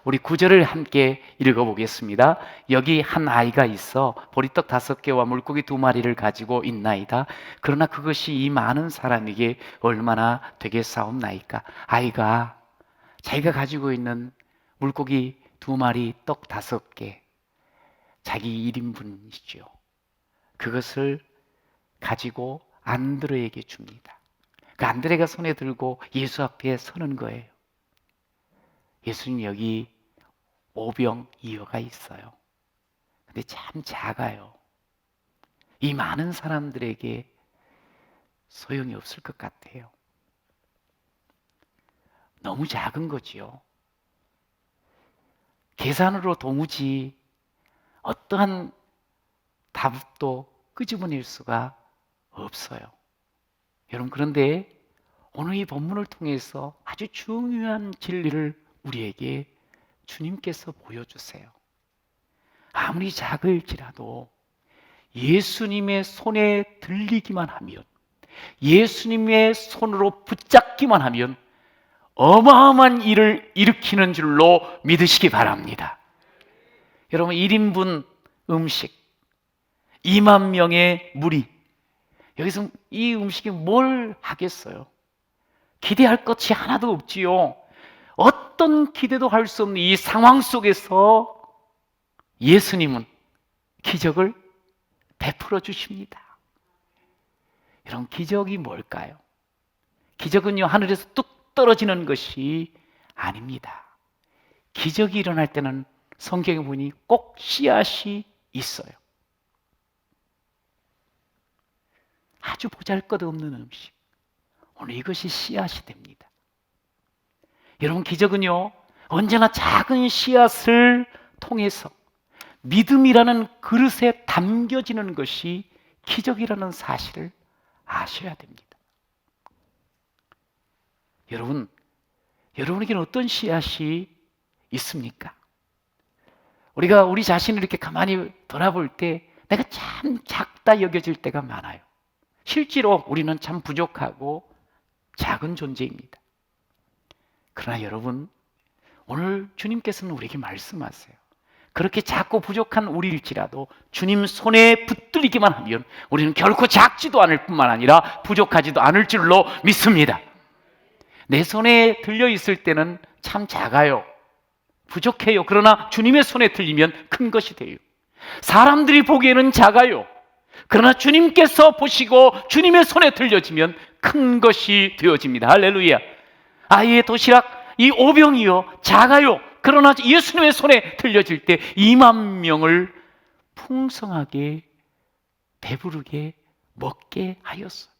우리 9절을 함께 읽어보겠습니다. 여기 한 아이가 있어 보리떡 5개와 물고기 2마리를 가지고 있나이다. 그러나 그것이 이 많은 사람에게 얼마나 되겠사옵나이까. 아이가 자기가 가지고 있는 물고기 2마리, 떡 5개, 자기 1인분이죠. 그것을 가지고 안드레에게 줍니다. 그 안드레가 손에 들고 예수 앞에 서는 거예요. 예수님, 여기 오병이어가 있어요. 근데 참 작아요. 이 많은 사람들에게 소용이 없을 것 같아요. 너무 작은 거지요. 계산으로 도무지 어떠한 답도 끄집어낼 수가 없어요. 여러분, 그런데 오늘 이 본문을 통해서 아주 중요한 진리를 우리에게 주님께서 보여주세요. 아무리 작을지라도 예수님의 손에 들리기만 하면, 예수님의 손으로 붙잡기만 하면 어마어마한 일을 일으키는 줄로 믿으시기 바랍니다. 여러분, 1인분 음식 2만 명의 무리, 여기서 이 음식이 뭘 하겠어요? 기대할 것이 하나도 없지요. 어떤 기대도 할 수 없는 이 상황 속에서 예수님은 기적을 베풀어 주십니다. 여러분, 기적이 뭘까요? 기적은요, 하늘에서 뚝 떨어지는 것이 아닙니다. 기적이 일어날 때는 성경에 보니 꼭 씨앗이 있어요. 아주 보잘것없는 음식, 오늘 이것이 씨앗이 됩니다. 여러분, 기적은요, 언제나 작은 씨앗을 통해서 믿음이라는 그릇에 담겨지는 것이 기적이라는 사실을 아셔야 됩니다. 여러분에게는 어떤 씨앗이 있습니까? 우리가 우리 자신을 이렇게 가만히 돌아볼 때 내가 참 작다 여겨질 때가 많아요. 실제로 우리는 참 부족하고 작은 존재입니다. 그러나 여러분, 오늘 주님께서는 우리에게 말씀하세요. 그렇게 작고 부족한 우리일지라도 주님 손에 붙들리기만 하면 우리는 결코 작지도 않을 뿐만 아니라 부족하지도 않을 줄로 믿습니다. 내 손에 들려 있을 때는 참 작아요. 부족해요. 그러나 주님의 손에 들리면 큰 것이 돼요. 사람들이 보기에는 작아요. 그러나 주님께서 보시고 주님의 손에 들려지면 큰 것이 되어집니다. 할렐루야. 아이의 도시락, 이 오병이요, 작아요. 그러나 예수님의 손에 들려질 때 2만 명을 풍성하게 배부르게 먹게 하였어요.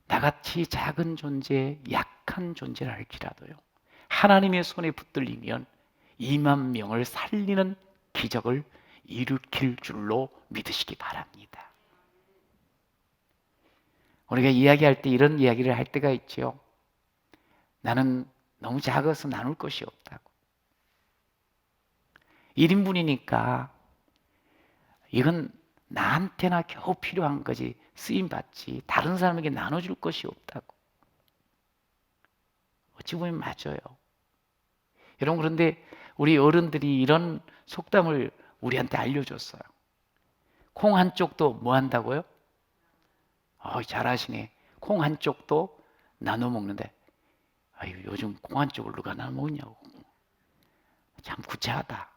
나같이 작은 존재, 약한 존재를 할지라도요, 하나님의 손에 붙들리면 2만 명을 살리는 기적을 일으킬 줄로 믿으시기 바랍니다. 우리가 이야기할 때 이런 이야기를 할 때가 있죠. 나는 너무 작아서 나눌 것이 없다고. 1인분이니까 이건 나한테나 겨우 필요한 거지, 쓰임받지 다른 사람에게 나눠줄 것이 없다고. 어찌 보면 맞아요. 여러분, 그런데 우리 어른들이 이런 속담을 우리한테 알려줬어요. 콩 한쪽도 뭐 한다고요? 잘하시네. 콩 한쪽도 나눠 먹는데, 아유, 요즘 콩 한쪽을 누가 나눠 먹냐고. 참 구차하다.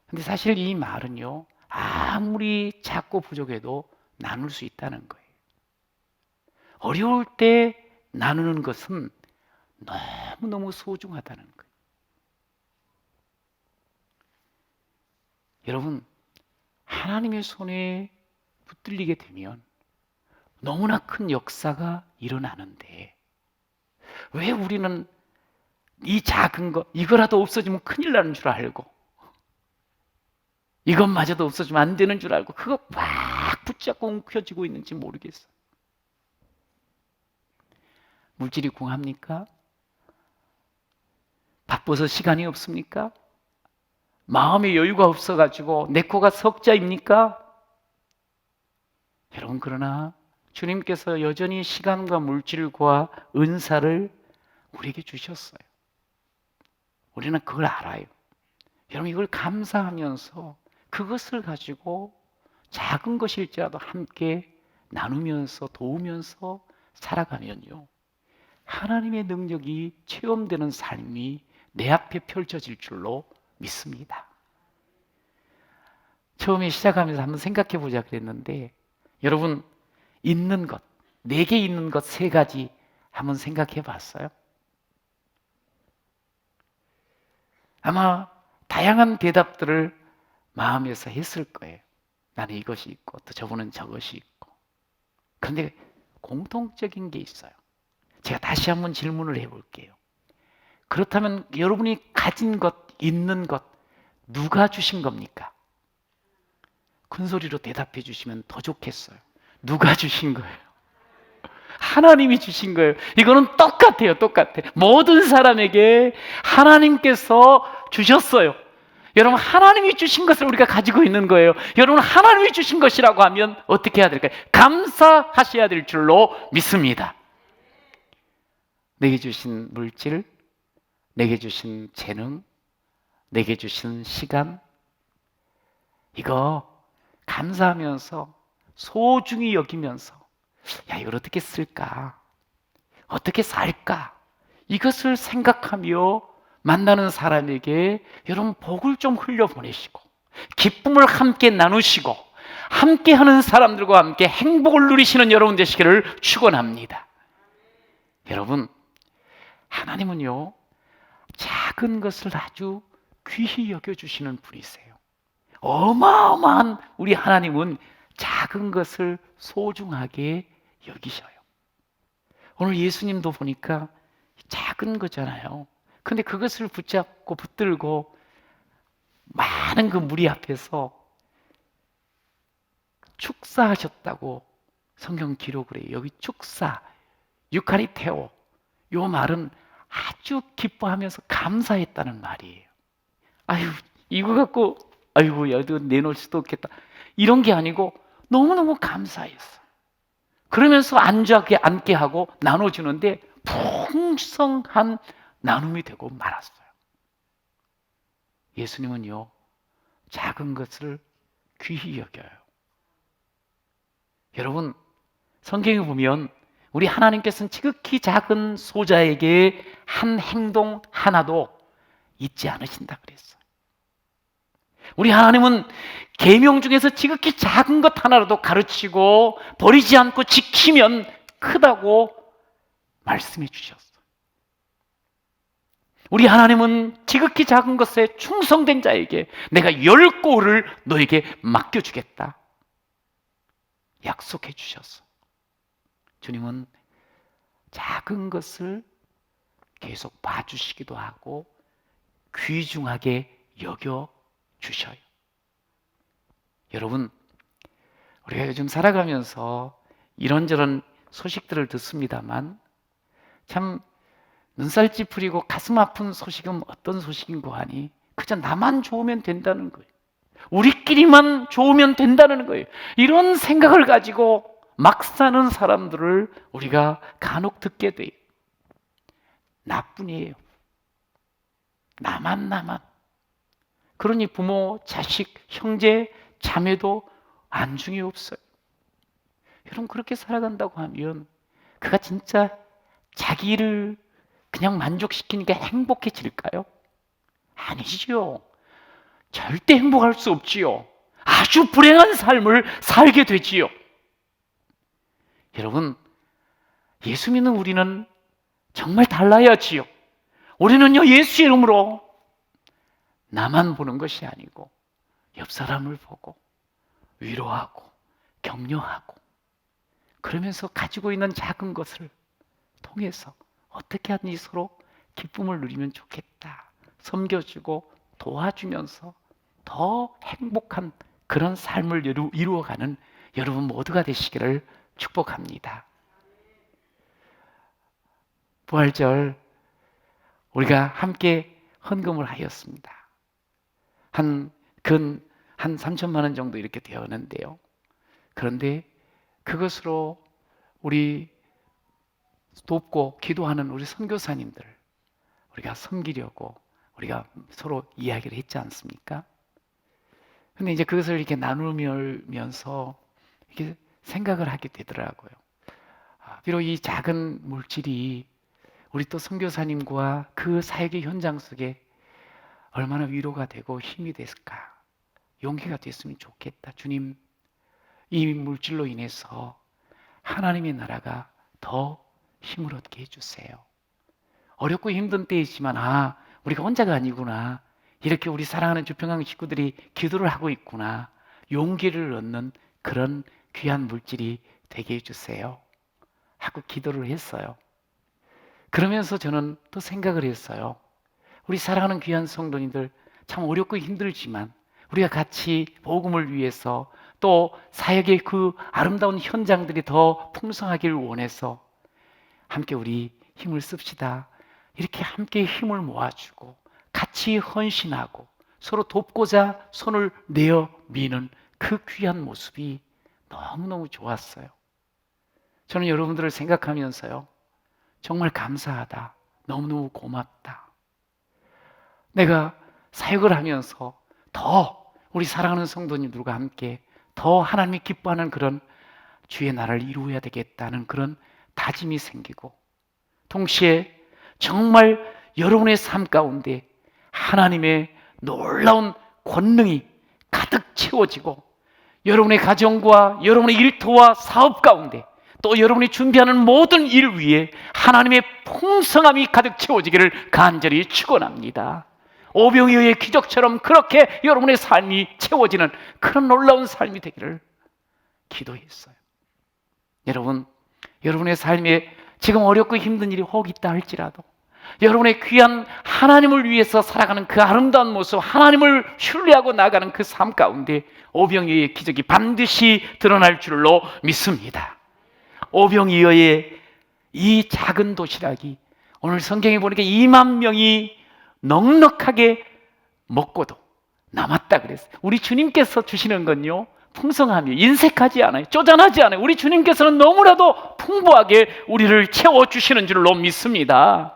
근데 사실 이 말은요, 아무리 작고 부족해도 나눌 수 있다는 거예요. 어려울 때 나누는 것은 너무너무 소중하다는 거예요. 여러분, 하나님의 손에 붙들리게 되면 너무나 큰 역사가 일어나는데, 왜 우리는 이 작은 것, 이거라도 없어지면 큰일 나는 줄 알고, 이것마저도 없어지면 안 되는 줄 알고 그거 막 붙잡고 움켜쥐고 있는지 모르겠어요. 물질이 궁합니까? 바빠서 시간이 없습니까? 마음의 여유가 없어가지고 내 코가 석자입니까? 여러분, 그러나 주님께서 여전히 시간과 물질과 은사를 우리에게 주셨어요. 우리는 그걸 알아요. 여러분, 이걸 감사하면서 그것을 가지고 작은 것일지라도 함께 나누면서 도우면서 살아가면요, 하나님의 능력이 체험되는 삶이 내 앞에 펼쳐질 줄로 믿습니다. 처음에 시작하면서 한번 생각해 보자 그랬는데, 여러분, 있는 것, 내게 있는 것 3가지 한번 생각해 봤어요? 아마 다양한 대답들을 마음에서 했을 거예요. 나는 이것이 있고 또 저분은 저것이 있고. 그런데 공통적인 게 있어요. 제가 다시 한번 질문을 해볼게요. 그렇다면 여러분이 가진 것, 있는 것, 누가 주신 겁니까? 큰 소리로 대답해 주시면 더 좋겠어요. 누가 주신 거예요? 하나님이 주신 거예요. 이거는 똑같아요. 똑같아. 모든 사람에게 하나님께서 주셨어요. 여러분, 하나님이 주신 것을 우리가 가지고 있는 거예요. 여러분, 하나님이 주신 것이라고 하면 어떻게 해야 될까요? 감사하셔야 될 줄로 믿습니다. 내게 주신 물질, 내게 주신 재능, 내게 주신 시간, 이거 감사하면서 소중히 여기면서, 야, 이걸 어떻게 쓸까? 어떻게 살까? 이것을 생각하며 만나는 사람에게 여러분 복을 좀 흘려보내시고, 기쁨을 함께 나누시고, 함께 하는 사람들과 함께 행복을 누리시는 여러분 되시기를 축원합니다. 여러분, 하나님은요, 작은 것을 아주 귀히 여겨주시는 분이세요. 어마어마한 우리 하나님은 작은 것을 소중하게 여기셔요. 오늘 예수님도 보니까 작은 거잖아요. 근데 그것을 붙잡고 붙들고 많은 그 무리 앞에서 축사하셨다고 성경 기록을 해요. 여기 축사, 유카리테오, 요 말은 아주 기뻐하면서 감사했다는 말이에요. 아유, 이거 갖고 아이고, 여기도 내놓을 수도 없겠다, 이런 게 아니고 너무너무 감사했어요. 그러면서 앉게 하고 나눠주는데 풍성한 나눔이 되고 말았어요. 예수님은요, 작은 것을 귀히 여겨요. 여러분, 성경에 보면 우리 하나님께서는 지극히 작은 소자에게 한 행동 하나도 잊지 않으신다 그랬어요. 우리 하나님은 계명 중에서 지극히 작은 것 하나라도 가르치고 버리지 않고 지키면 크다고 말씀해 주셨어요. 우리 하나님은 지극히 작은 것에 충성된 자에게 내가 10고를 너에게 맡겨주겠다 약속해 주셨어요. 주님은 작은 것을 계속 봐주시기도 하고 귀중하게 여겨주셔요. 여러분, 우리가 요즘 살아가면서 이런저런 소식들을 듣습니다만 참 눈살 찌푸리고 가슴 아픈 소식은 어떤 소식인고 하니 그저 나만 좋으면 된다는 거예요. 우리끼리만 좋으면 된다는 거예요. 이런 생각을 가지고 막 사는 사람들을 우리가 간혹 듣게 돼요. 나뿐이에요. 나만. 그러니 부모, 자식, 형제, 자매도 안중에 없어요. 여러분 그렇게 살아간다고 하면 그가 진짜 자기를 그냥 만족시키니까 행복해질까요? 아니지요. 절대 행복할 수 없지요. 아주 불행한 삶을 살게 되지요. 여러분, 예수 믿는 우리는 정말 달라야지요. 우리는요, 예수 이름으로 나만 보는 것이 아니고 옆 사람을 보고 위로하고 격려하고 그러면서 가지고 있는 작은 것을 통해서 어떻게 하든지 서로 기쁨을 누리면 좋겠다. 섬겨주고 도와주면서 더 행복한 그런 삶을 이루어가는 여러분 모두가 되시기를 축복합니다. 부활절 우리가 함께 헌금을 하였습니다. 한 3천만 원 정도 이렇게 되었는데요. 그런데 그것으로 우리 돕고 기도하는 우리 선교사님들 우리가 섬기려고 우리가 서로 이야기를 했지 않습니까? 근데 이제 그것을 이렇게 나누면서 이렇게 생각을 하게 되더라고요. 비록 이 작은 물질이 우리 또 선교사님과 그 사역의 현장 속에 얼마나 위로가 되고 힘이 됐을까? 용기가 됐으면 좋겠다. 주님, 이 물질로 인해서 하나님의 나라가 더 힘을 얻게 해주세요. 어렵고 힘든 때이지만 우리가 혼자가 아니구나. 이렇게 우리 사랑하는 주평강 식구들이 기도를 하고 있구나. 용기를 얻는 그런 귀한 물질이 되게 해주세요. 하고 기도를 했어요. 그러면서 저는 또 생각을 했어요. 우리 사랑하는 귀한 성도님들 참 어렵고 힘들지만 우리가 같이 복음을 위해서 또 사역의 그 아름다운 현장들이 더 풍성하기를 원해서 함께 우리 힘을 씁시다. 이렇게 함께 힘을 모아주고 같이 헌신하고 서로 돕고자 손을 내어 미는 그 귀한 모습이 너무너무 좋았어요. 저는 여러분들을 생각하면서요. 정말 감사하다. 너무너무 고맙다. 내가 사역을 하면서 더 우리 사랑하는 성도님들과 함께 더 하나님이 기뻐하는 그런 주의 나라를 이루어야 되겠다는 그런 다짐이 생기고 동시에 정말 여러분의 삶 가운데 하나님의 놀라운 권능이 가득 채워지고 여러분의 가정과 여러분의 일터와 사업 가운데 또 여러분이 준비하는 모든 일 위에 하나님의 풍성함이 가득 채워지기를 간절히 축원합니다. 오병이어의 기적처럼 그렇게 여러분의 삶이 채워지는 그런 놀라운 삶이 되기를 기도했어요. 여러분, 여러분의 삶에 지금 어렵고 힘든 일이 혹 있다 할지라도 여러분의 귀한 하나님을 위해서 살아가는 그 아름다운 모습, 하나님을 신뢰하고 나아가는 그 삶 가운데 오병이어의 기적이 반드시 드러날 줄로 믿습니다. 오병이어의 이 작은 도시락이 오늘 성경에 보니까 2만 명이 넉넉하게 먹고도 남았다 그랬어요. 우리 주님께서 주시는 건요 풍성함이 인색하지 않아요. 쪼잔하지 않아요. 우리 주님께서는 너무나도 풍부하게 우리를 채워주시는 줄로 믿습니다.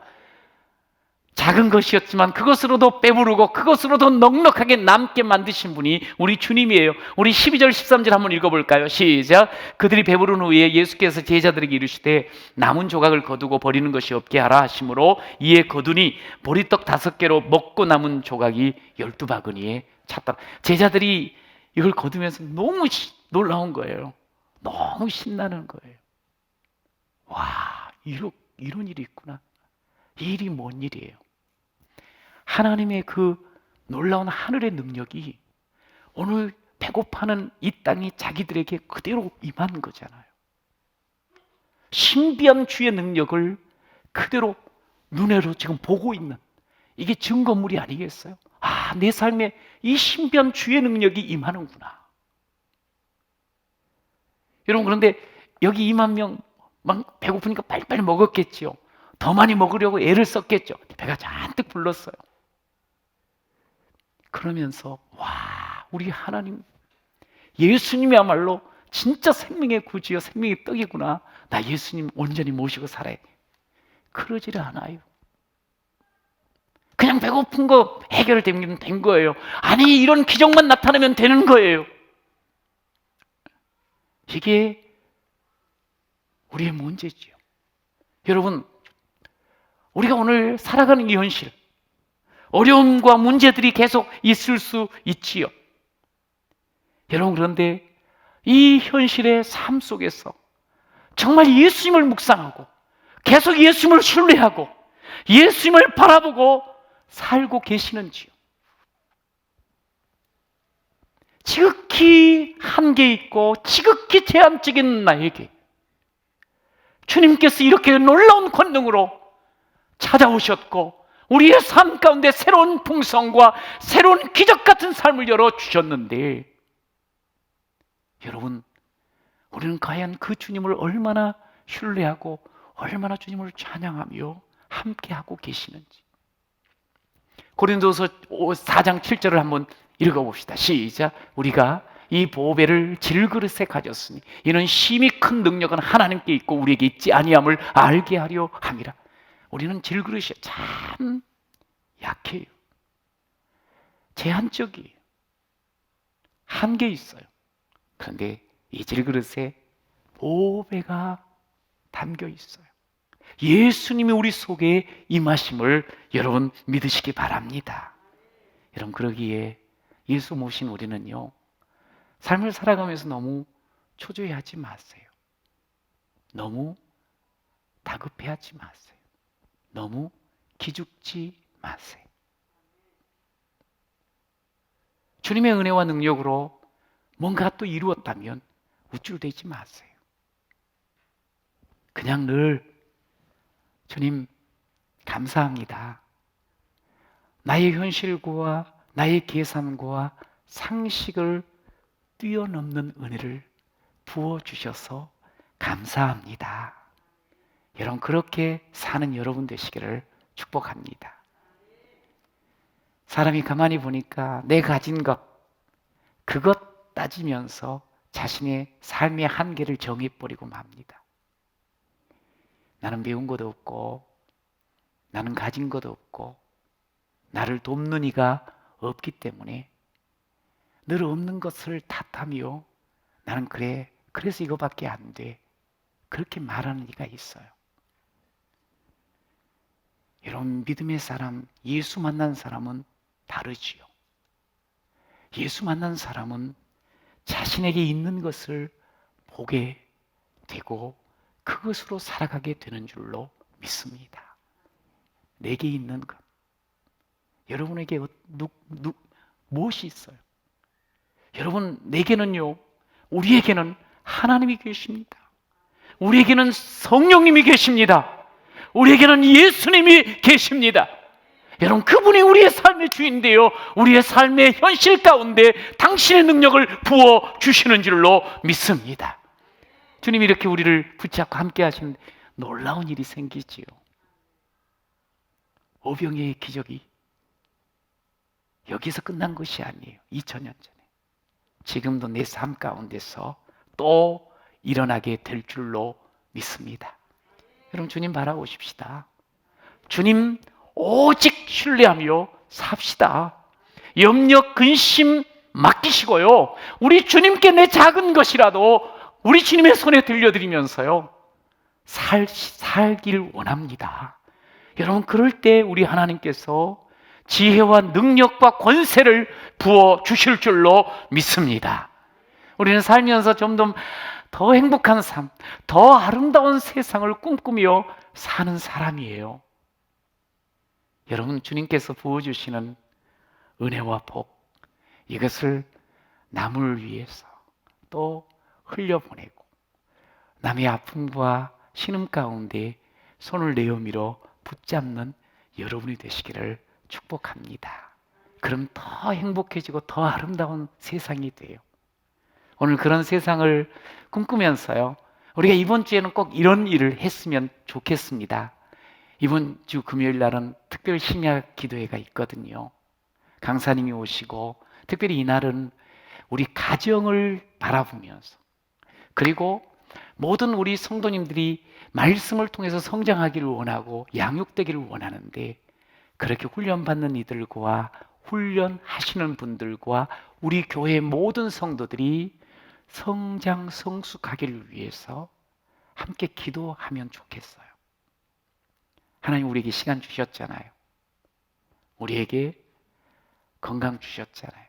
작은 것이었지만 그것으로도 배부르고 그것으로도 넉넉하게 남게 만드신 분이 우리 주님이에요. 우리 12절 13절 한번 읽어볼까요? 시작. 그들이 배부른 후에 예수께서 제자들에게 이르시되 남은 조각을 거두고 버리는 것이 없게 하라 하심으로 이에 거두니 보리떡 5개로 먹고 남은 조각이 12바구니에 찼더라. 제자들이 이걸 거두면서 너무 놀라운 거예요. 너무 신나는 거예요. 와, 이런 일이 있구나. 이 일이 뭔 일이에요? 하나님의 그 놀라운 하늘의 능력이 오늘 배고파하는 이 땅이 자기들에게 그대로 임한 거잖아요. 신비한 주의 능력을 그대로 눈으로 지금 보고 있는 이게 증거물이 아니겠어요? 내 삶에 이 신비한 주의 능력이 임하는구나. 여러분, 그런데 여기 2만 명 막 배고프니까 빨리빨리 먹었겠지요. 더 많이 먹으려고 애를 썼겠죠. 배가 잔뜩 불렀어요. 그러면서 우리 하나님 예수님이야말로 진짜 생명의 구주여 생명의 떡이구나. 나 예수님 온전히 모시고 살아야 돼. 그러지를 않아요. 그냥 배고픈 거 해결되면 된 거예요. 아니, 이런 기적만 나타나면 되는 거예요. 이게 우리의 문제지요. 여러분, 우리가 오늘 살아가는 이 현실, 어려움과 문제들이 계속 있을 수 있지요. 여러분, 그런데 이 현실의 삶 속에서 정말 예수님을 묵상하고 계속 예수님을 신뢰하고 예수님을 바라보고 살고 계시는지요? 지극히 한계 있고 지극히 제한적인 나에게 주님께서 이렇게 놀라운 권능으로 찾아오셨고 우리의 삶 가운데 새로운 풍성과 새로운 기적 같은 삶을 열어주셨는데, 여러분, 우리는 과연 그 주님을 얼마나 신뢰하고 얼마나 주님을 찬양하며 함께하고 계시는지. 고린도서 4장 7절을 한번 읽어봅시다. 시작. 우리가 이 보배를 질그릇에 가졌으니 이는 심히 큰 능력은 하나님께 있고 우리에게 있지 아니함을 알게 하려 함이라. 우리는 질그릇이 참 약해요. 제한적이에요. 한계 있어요. 그런데 이 질그릇에 보배가 담겨 있어요. 예수님이 우리 속에 임하심을 여러분 믿으시기 바랍니다. 여러분, 그러기에 예수 모신 우리는요, 삶을 살아가면서 너무 초조해하지 마세요. 너무 다급해하지 마세요. 너무 기죽지 마세요. 주님의 은혜와 능력으로 뭔가 또 이루었다면 우쭐대지 마세요. 그냥 늘 주님 감사합니다. 나의 현실과 나의 계산과 상식을 뛰어넘는 은혜를 부어주셔서 감사합니다. 여러분, 그렇게 사는 여러분 되시기를 축복합니다. 사람이 가만히 보니까 내 가진 것, 그것 따지면서 자신의 삶의 한계를 정해버리고 맙니다. 나는 배운 것도 없고 나는 가진 것도 없고 나를 돕는 이가 없기 때문에 늘 없는 것을 탓하며 나는 그래서 이거밖에 안 돼, 그렇게 말하는 이가 있어요. 여러분, 믿음의 사람, 예수 만난 사람은 다르지요. 예수 만난 사람은 자신에게 있는 것을 보게 되고 그것으로 살아가게 되는 줄로 믿습니다. 내게 있는 것, 여러분에게 무엇이 있어요? 여러분, 내게는요, 우리에게는 하나님이 계십니다. 우리에게는 성령님이 계십니다. 우리에게는 예수님이 계십니다. 여러분, 그분이 우리의 삶의 주인데요, 우리의 삶의 현실 가운데 당신의 능력을 부어 주시는 줄로 믿습니다. 주님이 이렇게 우리를 붙잡고 함께 하시는데 놀라운 일이 생기지요. 오병이의 기적이 여기서 끝난 것이 아니에요. 2000년 전에 지금도 내 삶 가운데서 또 일어나게 될 줄로 믿습니다. 여러분, 주님 바라보십시다. 주님 오직 신뢰하며 삽시다. 염려, 근심 맡기시고요, 우리 주님께 내 작은 것이라도 우리 주님의 손에 들려드리면서요 살길 원합니다. 여러분, 그럴 때 우리 하나님께서 지혜와 능력과 권세를 부어 주실 줄로 믿습니다. 우리는 살면서 점점 더 행복한 삶, 더 아름다운 세상을 꿈꾸며 사는 사람이에요. 여러분, 주님께서 부어주시는 은혜와 복, 이것을 남을 위해서 또 흘려보내고 남의 아픔과 신음 가운데 손을 내어밀어 붙잡는 여러분이 되시기를 축복합니다. 그럼 더 행복해지고 더 아름다운 세상이 돼요. 오늘 그런 세상을 꿈꾸면서요, 우리가 이번 주에는 꼭 이런 일을 했으면 좋겠습니다. 이번 주 금요일 날은 특별 심야 기도회가 있거든요. 강사님이 오시고 특별히 이날은 우리 가정을 바라보면서, 그리고 모든 우리 성도님들이 말씀을 통해서 성장하기를 원하고 양육되기를 원하는데, 그렇게 훈련받는 이들과 훈련하시는 분들과 우리 교회 모든 성도들이 성장 성숙하기를 위해서 함께 기도하면 좋겠어요. 하나님 우리에게 시간 주셨잖아요. 우리에게 건강 주셨잖아요.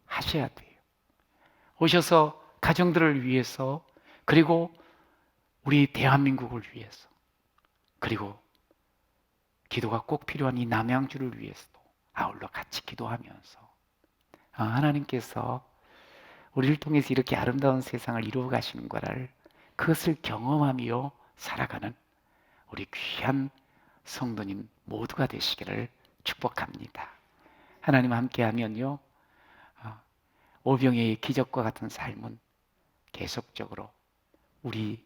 하셔야 돼요. 오셔서 가정들을 위해서, 그리고 우리 대한민국을 위해서, 그리고 기도가 꼭 필요한 이 남양주를 위해서도 아울러 같이 기도하면서 하나님께서 우리를 통해서 이렇게 아름다운 세상을 이루어 가시는 거를, 그것을 경험하며 살아가는 우리 귀한 성도님 모두가 되시기를 축복합니다. 하나님 함께하면요, 오병이의 기적과 같은 삶은 계속적으로 우리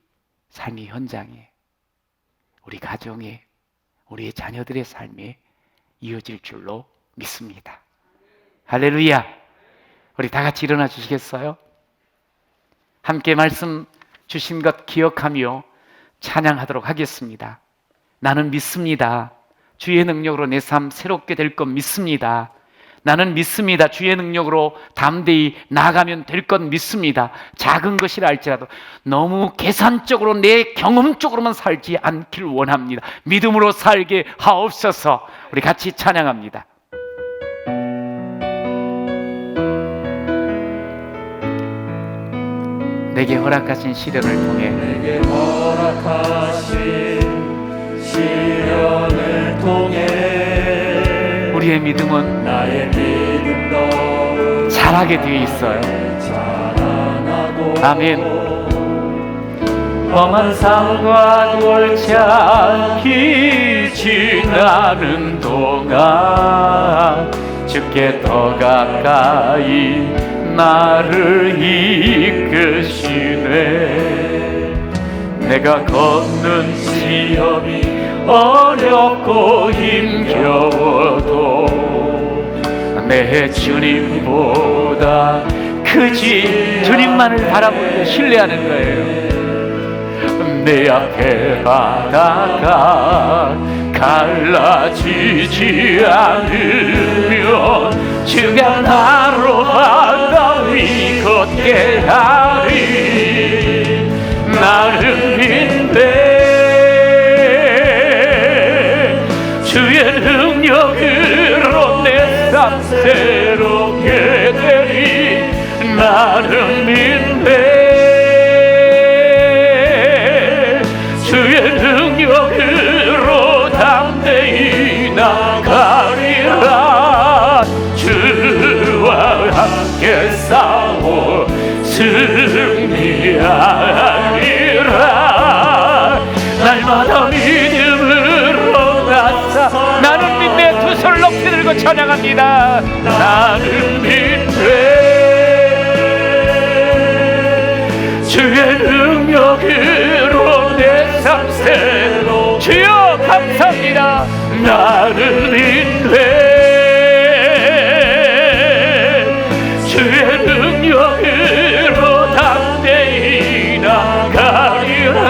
삶의 현장에, 우리 가정에, 우리의 자녀들의 삶에 이어질 줄로 믿습니다. 할렐루야! 우리 다 같이 일어나 주시겠어요? 함께 말씀 주신 것 기억하며 찬양하도록 하겠습니다. 나는 믿습니다. 주의 능력으로 내 삶 새롭게 될 것 믿습니다. 나는 믿습니다. 주의 능력으로 담대히 나아가면 될 것 믿습니다. 작은 것이라 할지라도 너무 계산적으로 내 경험적으로만 살지 않기를 원합니다. 믿음으로 살게 하옵소서. 우리 같이 찬양합니다. 내게 허락하신 시련을 통해, 내게 허락하신 시련을 통해 우리의 믿음은 나의 믿음도 자라게 되어 있어요. 자라나고 아멘. 험한 삶과 골짜기 지나는 동안 주께 더 가까이 나를 이끄시네. 내가 걷는 시험이 어렵고 힘겨워도 내 주님보다 크지. 주님만을 바라보고 신뢰하는 거예요. 내 앞에 바다가 갈라지지 않으면 주가 나로 바다 위 걷게 하리. 나는 믿네. 주의 능력으로 내 삶 새롭게 되리. 나는 믿네. 주의 능력으로 담대히 나가리라. 주와 함께 싸워 승리하리라. 날마다 믿음으로 나서 나는 믿네. 두 손을 높이 들고 찬양합니다. 나는 믿네. 주의 능력으로 내 삶 새로. 주여 감사합니다. 나는 믿네. 주의 능력으로 담대히 나가리라.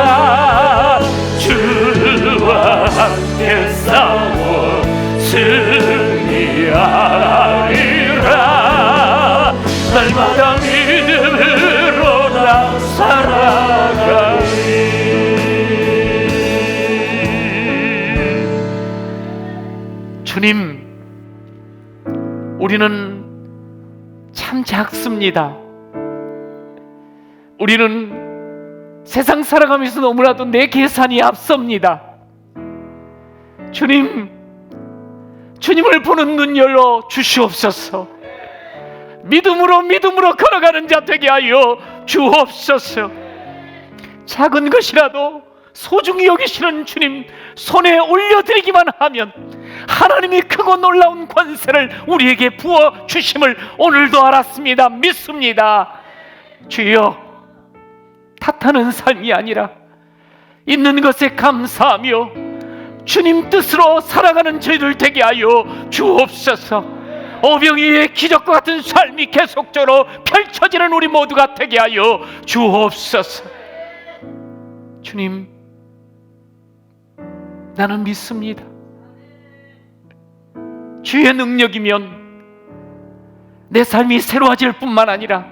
주와 함께 싸워 승리하리라. 날마다 믿음으로 나 살아가리. 주님, 우리는 참 작습니다. 우리는 세상 살아가면서 너무나도 내 계산이 앞섭니다. 주님, 주님을 보는 눈 열어 주시옵소서. 믿음으로 걸어가는 자 되게 하여 주옵소서. 작은 것이라도 소중히 여기시는 주님 손에 올려드리기만 하면 하나님이 크고 놀라운 권세를 우리에게 부어 주심을 오늘도 알았습니다. 믿습니다. 주여, 탓하는 삶이 아니라 있는 것에 감사하며 주님 뜻으로 살아가는 저희들 되게 하여 주옵소서. 오병이의 기적과 같은 삶이 계속적으로 펼쳐지는 우리 모두가 되게 하여 주옵소서. 주님, 나는 믿습니다. 주의 능력이면 내 삶이 새로워질 뿐만 아니라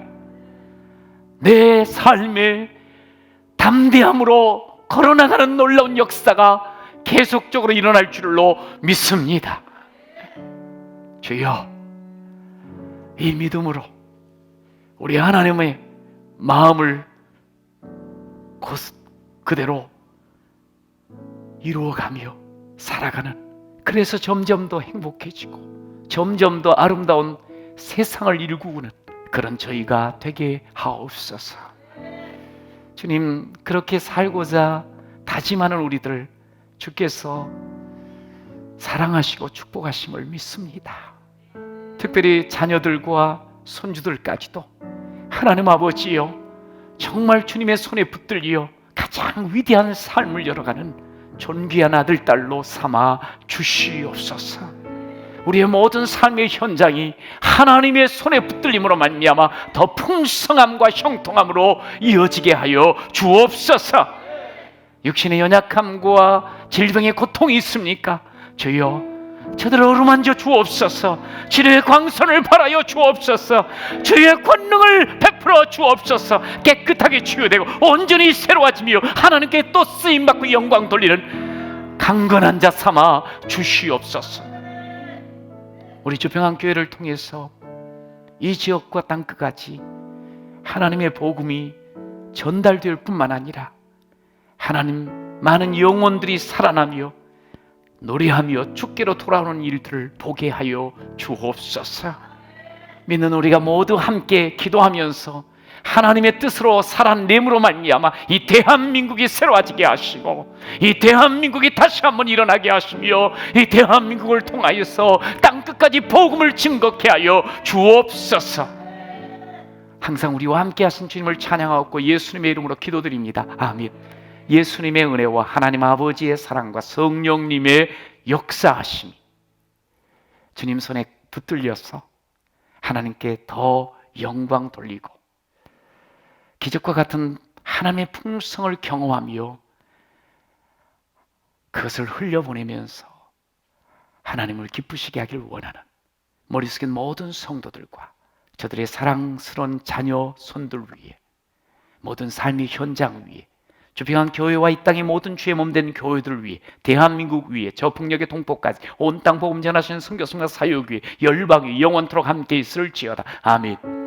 내 삶에 담대함으로 걸어나가는 놀라운 역사가 계속적으로 일어날 줄로 믿습니다. 주여, 이 믿음으로 우리 하나님의 마음을 그대로 이루어가며 살아가는, 그래서 점점 더 행복해지고 점점 더 아름다운 세상을 일구는 그런 저희가 되게 하옵소서. 주님, 그렇게 살고자 다짐하는 우리들 주께서 사랑하시고 축복하심을 믿습니다. 특별히 자녀들과 손주들까지도 하나님 아버지여, 정말 주님의 손에 붙들려 가장 위대한 삶을 열어가는 존귀한 아들, 딸로 삼아 주시옵소서. 우리의 모든 삶의 현장이 하나님의 손에 붙들림으로 말미암아 더 풍성함과 형통함으로 이어지게 하여 주옵소서. 육신의 연약함과 질병의 고통이 있습니까? 주여, 저들을 어루만져 주옵소서. 치료의 광선을 발하여 주옵소서. 주의 권능을 베풀어 주옵소서. 깨끗하게 치유되고 온전히 새로워지며 하나님께 또 쓰임받고 영광 돌리는 강건한 자 삼아 주시옵소서. 우리 주평안교회를 통해서 이 지역과 땅끝까지 하나님의 복음이 전달될 뿐만 아니라 하나님, 많은 영혼들이 살아나며 노래하며 주께로 돌아오는 일들을 보게 하여 주옵소서. 믿는 우리가 모두 함께 기도하면서 하나님의 뜻으로 살아냄으로 말미암아 이 대한민국이 새로워지게 하시고 이 대한민국이 다시 한번 일어나게 하시며 이 대한민국을 통하여서 땅끝까지 복음을 증거케 하여 주옵소서. 항상 우리와 함께 하신 주님을 찬양하고 예수님의 이름으로 기도드립니다. 아멘. 예수님의 은혜와 하나님 아버지의 사랑과 성령님의 역사하심이 주님 손에 붙들려서 하나님께 더 영광 돌리고 기적과 같은 하나님의 풍성을 경험하며 그것을 흘려보내면서 하나님을 기쁘시게 하기를 원하는 머릿속에 모든 성도들과 저들의 사랑스러운 자녀, 손들 위에, 모든 삶의 현장 위에, 주평안 교회와 이 땅의 모든 주의 몸된 교회들 위해, 대한민국 위에, 저 북녘의 동포까지 온 땅 복음 전하시는 선교사님과 사역 위에, 열방 위에 영원토록 함께 있을지어다. 아멘.